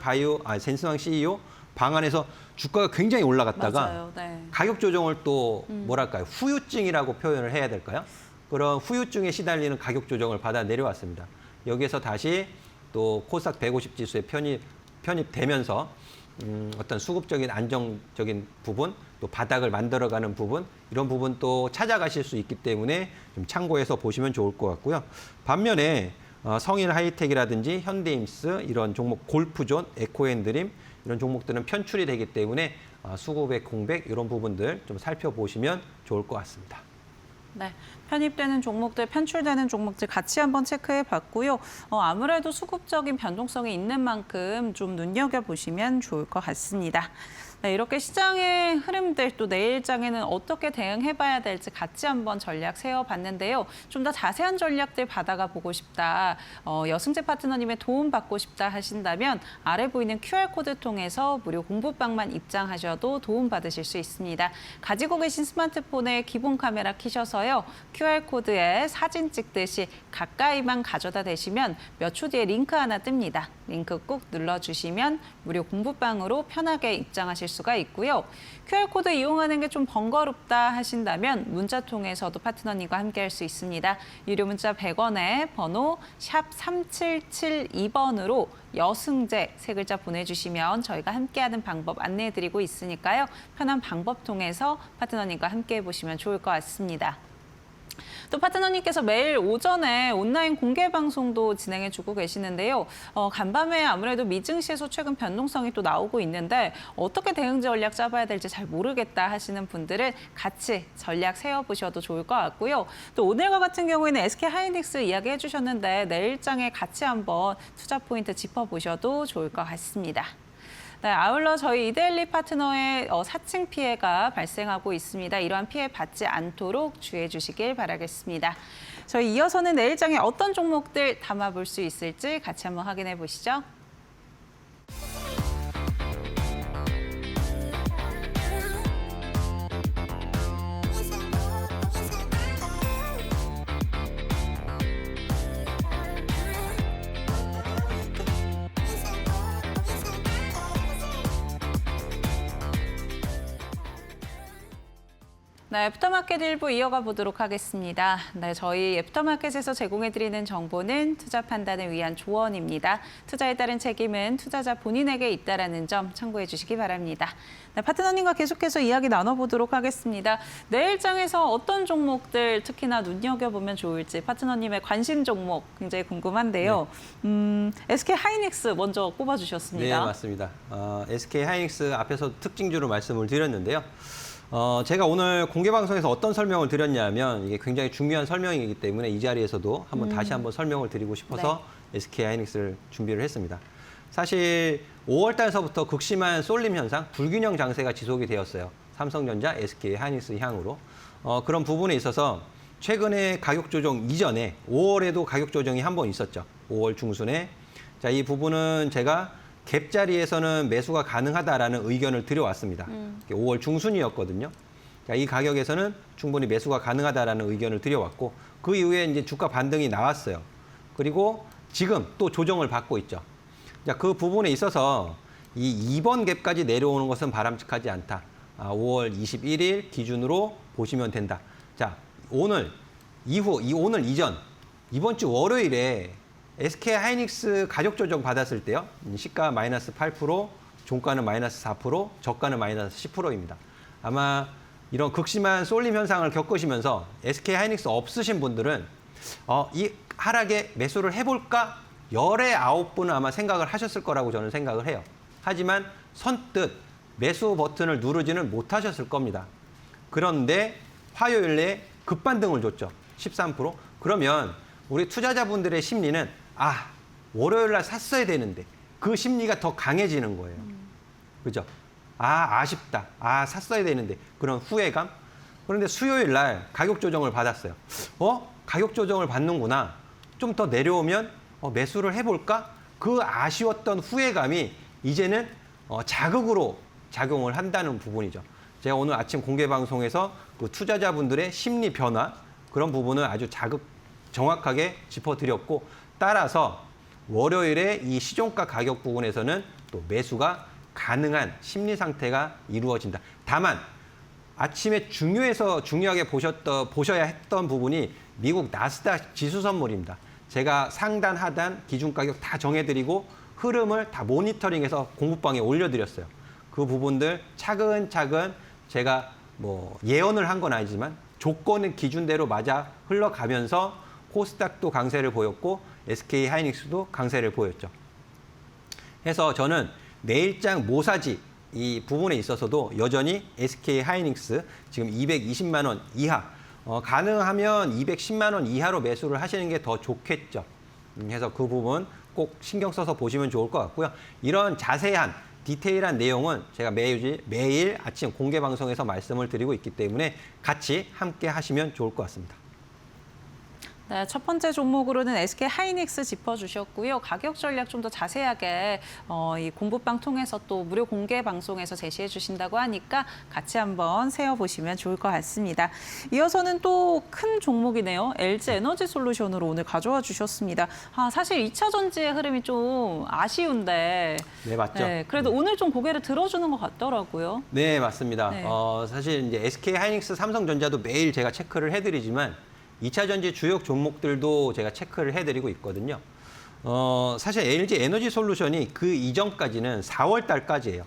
CEO 방안에서 주가가 굉장히 올라갔다가 맞아요. 네. 가격 조정을 또 뭐랄까요? 후유증이라고 표현을 해야 될까요? 그런 후유증에 시달리는 가격 조정을 받아 내려왔습니다. 여기에서 다시 또 코스닥 150 지수에 편입되면서 어떤 수급적인 안정적인 부분, 또 바닥을 만들어가는 부분, 이런 부분 또 찾아가실 수 있기 때문에 좀 참고해서 보시면 좋을 것 같고요. 반면에 성일 하이텍이라든지 현대임스 이런 종목, 골프존, 에코앤드림 이런 종목들은 편출이 되기 때문에 수급의 공백 이런 부분들 좀 살펴보시면 좋을 것 같습니다. 네, 편입되는 종목들, 편출되는 종목들 같이 한번 체크해 봤고요. 아무래도 수급적인 변동성이 있는 만큼 좀 눈여겨보시면 좋을 것 같습니다. 네, 이렇게 시장의 흐름들 또 내일장에는 어떻게 대응해봐야 될지 같이 한번 전략 세워봤는데요. 좀 더 자세한 전략들 받아가 보고 싶다, 여승재 파트너님의 도움 받고 싶다 하신다면 아래 보이는 QR코드 통해서 무료 공부방만 입장하셔도 도움 받으실 수 있습니다. 가지고 계신 스마트폰에 기본 카메라 켜셔서요. QR코드에 사진 찍듯이 가까이만 가져다 대시면 몇 초 뒤에 링크 하나 뜹니다. 링크 꾹 눌러주시면 무료 공부방으로 편하게 입장하실 수가 있고요. QR코드 이용하는 게 좀 번거롭다 하신다면 문자 통해서도 파트너님과 함께 할 수 있습니다. 유료 문자 100원에 번호 샵 3772번으로 여승재 3글자 보내주시면 저희가 함께하는 방법 안내해드리고 있으니까요. 편한 방법 통해서 파트너님과 함께 해보시면 좋을 것 같습니다. 또 파트너님께서 매일 오전에 온라인 공개 방송도 진행해주고 계시는데요. 간밤에 아무래도 미증시에서 최근 변동성이 또 나오고 있는데 어떻게 대응 전략 짜봐야 될지 잘 모르겠다 하시는 분들은 같이 전략 세워보셔도 좋을 것 같고요. 또 오늘과 같은 경우에는 SK하이닉스 이야기해 주셨는데 내일장에 같이 한번 투자 포인트 짚어보셔도 좋을 것 같습니다. 네, 아울러 저희 이데일리 파트너의 사칭 피해가 발생하고 있습니다. 이러한 피해 받지 않도록 주의해 주시길 바라겠습니다. 저희 이어서는 내일장에 어떤 종목들 담아볼 수 있을지 같이 한번 확인해 보시죠. 네, 애프터마켓 1부 이어가 보도록 하겠습니다. 네, 저희 애프터마켓에서 제공해드리는 정보는 투자 판단을 위한 조언입니다. 투자에 따른 책임은 투자자 본인에게 있다는 점 참고해 주시기 바랍니다. 네, 파트너님과 계속해서 이야기 나눠보도록 하겠습니다. 내일장에서 어떤 종목들 특히나 눈여겨보면 좋을지 파트너님의 관심 종목 굉장히 궁금한데요. SK 하이닉스 먼저 꼽아주셨습니다. 네, 맞습니다. SK 하이닉스 앞에서 특징주로 말씀을 드렸는데요. 제가 오늘 공개 방송에서 어떤 설명을 드렸냐면 이게 굉장히 중요한 설명이기 때문에 이 자리에서도 다시 한번 설명을 드리고 싶어서 SK 하이닉스를 준비를 했습니다. 사실 5월 달서부터 극심한 쏠림 현상, 불균형 장세가 지속이 되었어요. 삼성전자, SK 하이닉스 향으로. 그런 부분에 있어서 최근에 가격 조정 이전에 5월에도 가격 조정이 한 번 있었죠. 5월 중순에. 자, 이 부분은 제가 갭 자리에서는 매수가 가능하다라는 의견을 드려왔습니다. 5월 중순이었거든요. 자, 이 가격에서는 충분히 매수가 가능하다라는 의견을 드려왔고 그 이후에 이제 주가 반등이 나왔어요. 그리고 지금 또 조정을 받고 있죠. 자, 그 부분에 있어서 이 2번 갭까지 내려오는 것은 바람직하지 않다. 5월 21일 기준으로 보시면 된다. 자, 오늘 이후, 오늘 이전, 이번 주 월요일에 SK 하이닉스 가격 조정 받았을 때요. 시가 마이너스 8%, 종가는 마이너스 4%, 저가는 마이너스 10%입니다. 아마 이런 극심한 쏠림 현상을 겪으시면서 SK 하이닉스 없으신 분들은 이 하락에 매수를 해볼까? 열의 9분은 아마 생각을 하셨을 거라고 저는 생각을 해요. 하지만 선뜻 매수 버튼을 누르지는 못하셨을 겁니다. 그런데 화요일에 급반등을 줬죠. 13%. 그러면 우리 투자자분들의 심리는 월요일 날 샀어야 되는데 그 심리가 더 강해지는 거예요. 그죠? 아쉽다. 샀어야 되는데 그런 후회감. 그런데 수요일 날 가격 조정을 받았어요. 가격 조정을 받는구나. 좀 더 내려오면 매수를 해볼까? 그 아쉬웠던 후회감이 이제는 자극으로 작용을 한다는 부분이죠. 제가 오늘 아침 공개 방송에서 그 투자자분들의 심리 변화 그런 부분을 아주 정확하게 짚어드렸고 따라서 월요일에 이 시종가 가격 부분에서는 또 매수가 가능한 심리 상태가 이루어진다. 다만 아침에 중요하게 보셔야 했던 부분이 미국 나스닥 지수 선물입니다. 제가 상단, 하단, 기준 가격 다 정해드리고 흐름을 다 모니터링해서 공부방에 올려드렸어요. 그 부분들 차근차근 제가 예언을 한 건 아니지만 조건은 기준대로 맞아 흘러가면서 코스닥도 강세를 보였고 SK 하이닉스도 강세를 보였죠. 해서 저는 내일장 모사지 이 부분에 있어서도 여전히 SK 하이닉스 지금 220만 원 이하 가능하면 210만 원 이하로 매수를 하시는 게 더 좋겠죠. 그래서 그 부분 꼭 신경 써서 보시면 좋을 것 같고요. 이런 자세한 디테일한 내용은 제가 매일 아침 공개 방송에서 말씀을 드리고 있기 때문에 같이 함께 하시면 좋을 것 같습니다. 네, 첫 번째 종목으로는 SK 하이닉스 짚어주셨고요. 가격 전략 좀 더 자세하게 이 공부방 통해서 또 무료 공개 방송에서 제시해 주신다고 하니까 같이 한번 세어보시면 좋을 것 같습니다. 이어서는 또 큰 종목이네요. LG 에너지 솔루션으로 오늘 가져와 주셨습니다. 사실 2차 전지의 흐름이 좀 아쉬운데 네, 맞죠. 네, 그래도 오늘 좀 고개를 들어주는 것 같더라고요. 네, 맞습니다. 네. 사실 이제 SK 하이닉스, 삼성전자도 매일 제가 체크를 해드리지만 2차 전지 주요 종목들도 제가 체크를 해드리고 있거든요. 사실 LG 에너지 솔루션이 그 이전까지는 4월 달까지예요.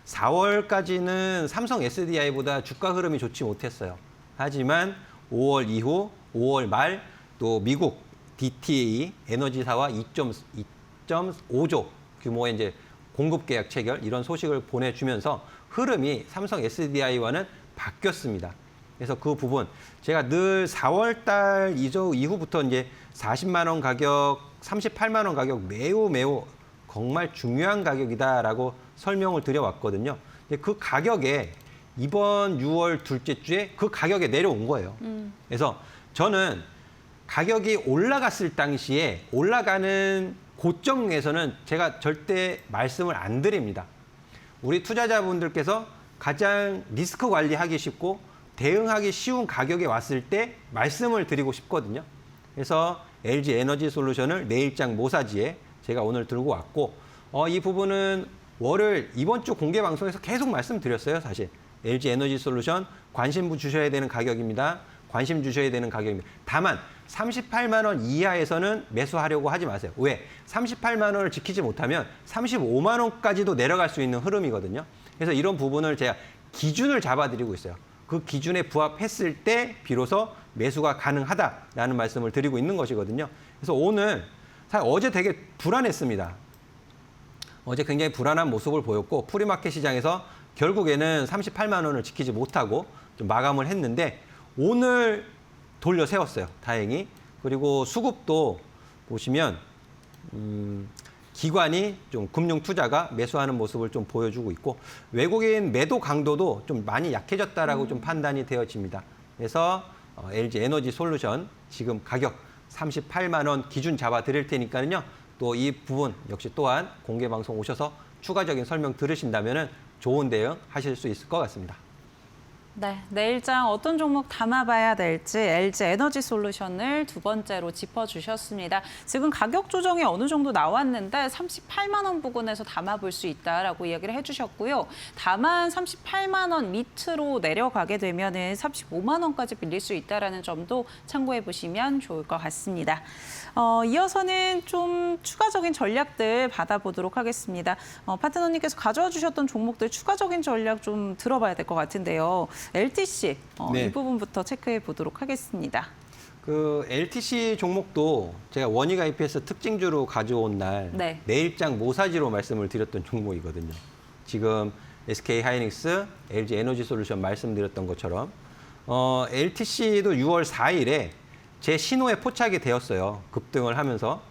4월까지는 삼성 SDI보다 주가 흐름이 좋지 못했어요. 하지만 5월 이후, 5월 말 또 미국 DTA 에너지사와 2.5조 규모의 이제 공급 계약 체결 이런 소식을 보내주면서 흐름이 삼성 SDI와는 바뀌었습니다. 그래서 그 부분 제가 늘 4월 달 이후부터 이제 40만 원 가격, 38만 원 가격 매우 정말 중요한 가격이다라고 설명을 드려왔거든요. 그 가격에 이번 6월 둘째 주에 그 가격에 내려온 거예요. 그래서 저는 가격이 올라갔을 당시에 올라가는 고점에서는 제가 절대 말씀을 안 드립니다. 우리 투자자분들께서 가장 리스크 관리하기 쉽고 대응하기 쉬운 가격에 왔을 때 말씀을 드리고 싶거든요. 그래서 LG 에너지 솔루션을 내일장 모사지에 제가 오늘 들고 왔고 이 부분은 월요일 이번 주 공개 방송에서 계속 말씀드렸어요. 사실 LG 에너지솔루션 관심 주셔야 되는 가격입니다. 관심 주셔야 되는 가격입니다. 다만 38만 원 이하에서는 매수하려고 하지 마세요. 왜? 38만 원을 지키지 못하면 35만 원까지도 내려갈 수 있는 흐름이거든요. 그래서 이런 부분을 제가 기준을 잡아드리고 있어요. 그 기준에 부합했을 때 비로소 매수가 가능하다라는 말씀을 드리고 있는 것이거든요. 그래서 오늘 사실 어제 되게 불안했습니다. 어제 굉장히 불안한 모습을 보였고 프리마켓 시장에서 결국에는 38만 원을 지키지 못하고 좀 마감을 했는데 오늘 돌려 세웠어요. 다행히. 그리고 수급도 보시면 기관이 좀 금융 투자가 매수하는 모습을 좀 보여주고 있고 외국인 매도 강도도 좀 많이 약해졌다라고 좀 판단이 되어집니다. 그래서 LG 에너지 솔루션 지금 가격 38만 원 기준 잡아 드릴 테니까요. 또 이 부분 역시 또한 공개 방송 오셔서 추가적인 설명 들으신다면은 좋은 대응 하실 수 있을 것 같습니다. 네, 내일장 어떤 종목 담아봐야 될지 LG 에너지 솔루션을 두 번째로 짚어주셨습니다. 지금 가격 조정이 어느 정도 나왔는데 38만 원 부근에서 담아볼 수 있다라고 이야기를 해주셨고요. 다만 38만 원 밑으로 내려가게 되면은 35만 원까지 빌릴 수 있다라는 점도 참고해 보시면 좋을 것 같습니다. 이어서는 좀 추가적인 전략들 받아보도록 하겠습니다. 파트너님께서 가져와 주셨던 종목들 추가적인 전략 좀 들어봐야 될 것 같은데요. LTC 네. 이 부분부터 체크해 보도록 하겠습니다. 그 LTC 종목도 제가 원익 IPS 특징주로 가져온 날 네. 내일장 모사지로 말씀을 드렸던 종목이거든요. 지금 SK 하이닉스, LG 에너지 솔루션 말씀드렸던 것처럼 LTC도 6월 4일에 제 신호에 포착이 되었어요. 급등을 하면서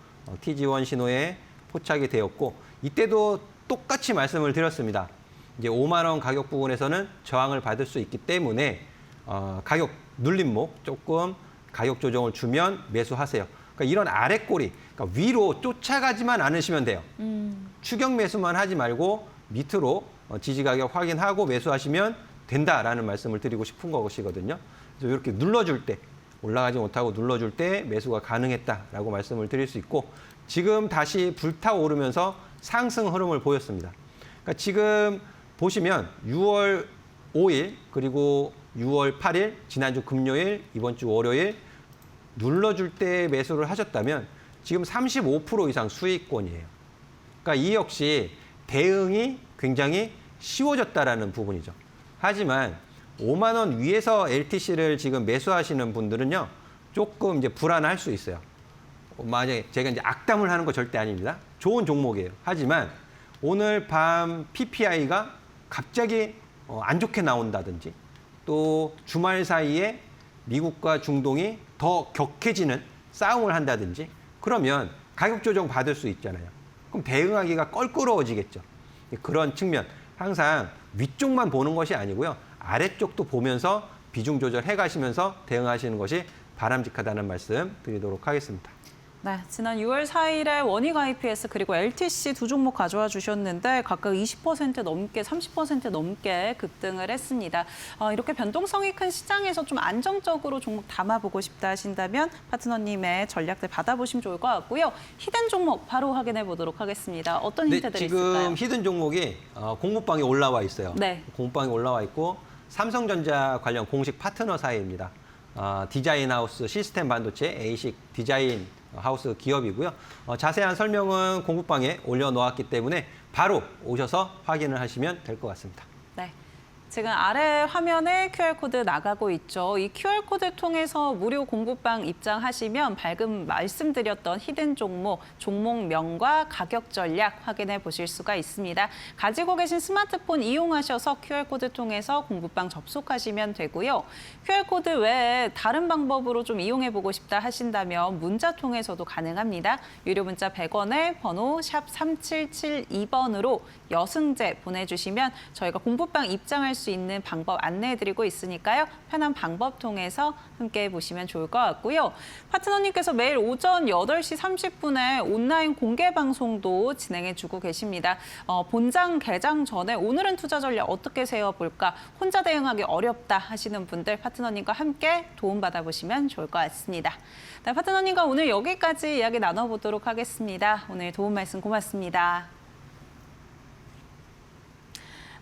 TG1 신호에 포착이 되었고 이때도 똑같이 말씀을 드렸습니다. 이제 5만 원 가격 부분에서는 저항을 받을 수 있기 때문에 가격 눌림목 조금 가격 조정을 주면 매수하세요. 그러니까 이런 아랫꼬리, 그러니까 위로 쫓아가지만 않으시면 돼요. 추격 매수만 하지 말고 밑으로 지지 가격 확인하고 매수하시면 된다라는 말씀을 드리고 싶은 것이거든요. 그래서 이렇게 눌러줄 때 올라가지 못하고 눌러줄 때 매수가 가능했다라고 말씀을 드릴 수 있고 지금 다시 불타오르면서 상승 흐름을 보였습니다. 그러니까 지금 보시면 6월 5일 그리고 6월 8일 지난주 금요일 이번 주 월요일 눌러줄 때 매수를 하셨다면 지금 35% 이상 수익권이에요. 그러니까 이 역시 대응이 굉장히 쉬워졌다라는 부분이죠. 하지만 5만 원 위에서 LTC를 지금 매수하시는 분들은요. 조금 이제 불안할 수 있어요. 만약에 제가 이제 악담을 하는 거 절대 아닙니다. 좋은 종목이에요. 하지만 오늘 밤 PPI가 갑자기 안 좋게 나온다든지 또 주말 사이에 미국과 중동이 더 격해지는 싸움을 한다든지 그러면 가격 조정 받을 수 있잖아요. 그럼 대응하기가 껄끄러워지겠죠. 그런 측면 항상 위쪽만 보는 것이 아니고요. 아래쪽도 보면서 비중 조절해 가시면서 대응하시는 것이 바람직하다는 말씀 드리도록 하겠습니다. 네, 지난 6월 4일에 원익 IPS 그리고 LTC 두 종목 가져와 주셨는데 각각 20% 넘게, 30% 넘게 급등을 했습니다. 이렇게 변동성이 큰 시장에서 좀 안정적으로 종목 담아보고 싶다 하신다면 파트너님의 전략들 받아보시면 좋을 것 같고요. 히든 종목 바로 확인해 보도록 하겠습니다. 어떤 힌트들이 있을까요? 지금 히든 종목이 공모방에 올라와 있어요. 네. 공모방에 올라와 있고 삼성전자 관련 공식 파트너 사이입니다. 디자인 하우스 시스템 반도체 ASIC 디자인 하우스 기업이고요. 자세한 설명은 공부방에 올려놓았기 때문에 바로 오셔서 확인을 하시면 될 것 같습니다. 네. 지금 아래 화면에 QR코드 나가고 있죠. 이 QR코드 통해서 무료 공부방 입장하시면 방금 말씀드렸던 히든 종목, 종목명과 가격 전략 확인해 보실 수가 있습니다. 가지고 계신 스마트폰 이용하셔서 QR코드 통해서 공부방 접속하시면 되고요. QR코드 외에 다른 방법으로 좀 이용해 보고 싶다 하신다면 문자 통해서도 가능합니다. 유료 문자 100원에 번호 샵 3772번으로 여승재 보내주시면 저희가 공부방 입장할 수 있는 방법 안내해드리고 있으니까요. 편한 방법 통해서 함께 보시면 좋을 것 같고요. 파트너님께서 매일 오전 8시 30분에 온라인 공개 방송도 진행해주고 계십니다. 본장 개장 전에 오늘은 투자 전략 어떻게 세워볼까? 혼자 대응하기 어렵다 하시는 분들 파트너님과 함께 도움받아보시면 좋을 것 같습니다. 네, 파트너님과 오늘 여기까지 이야기 나눠보도록 하겠습니다. 오늘 도움 말씀 고맙습니다.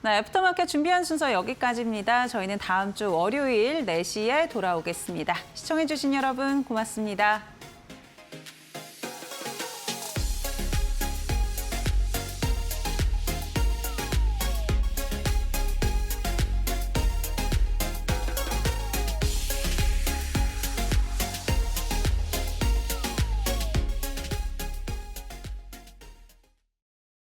네, 애프터마켓 준비한 순서 여기까지입니다. 저희는 다음 주 월요일 4시에 돌아오겠습니다. 시청해주신 여러분 고맙습니다.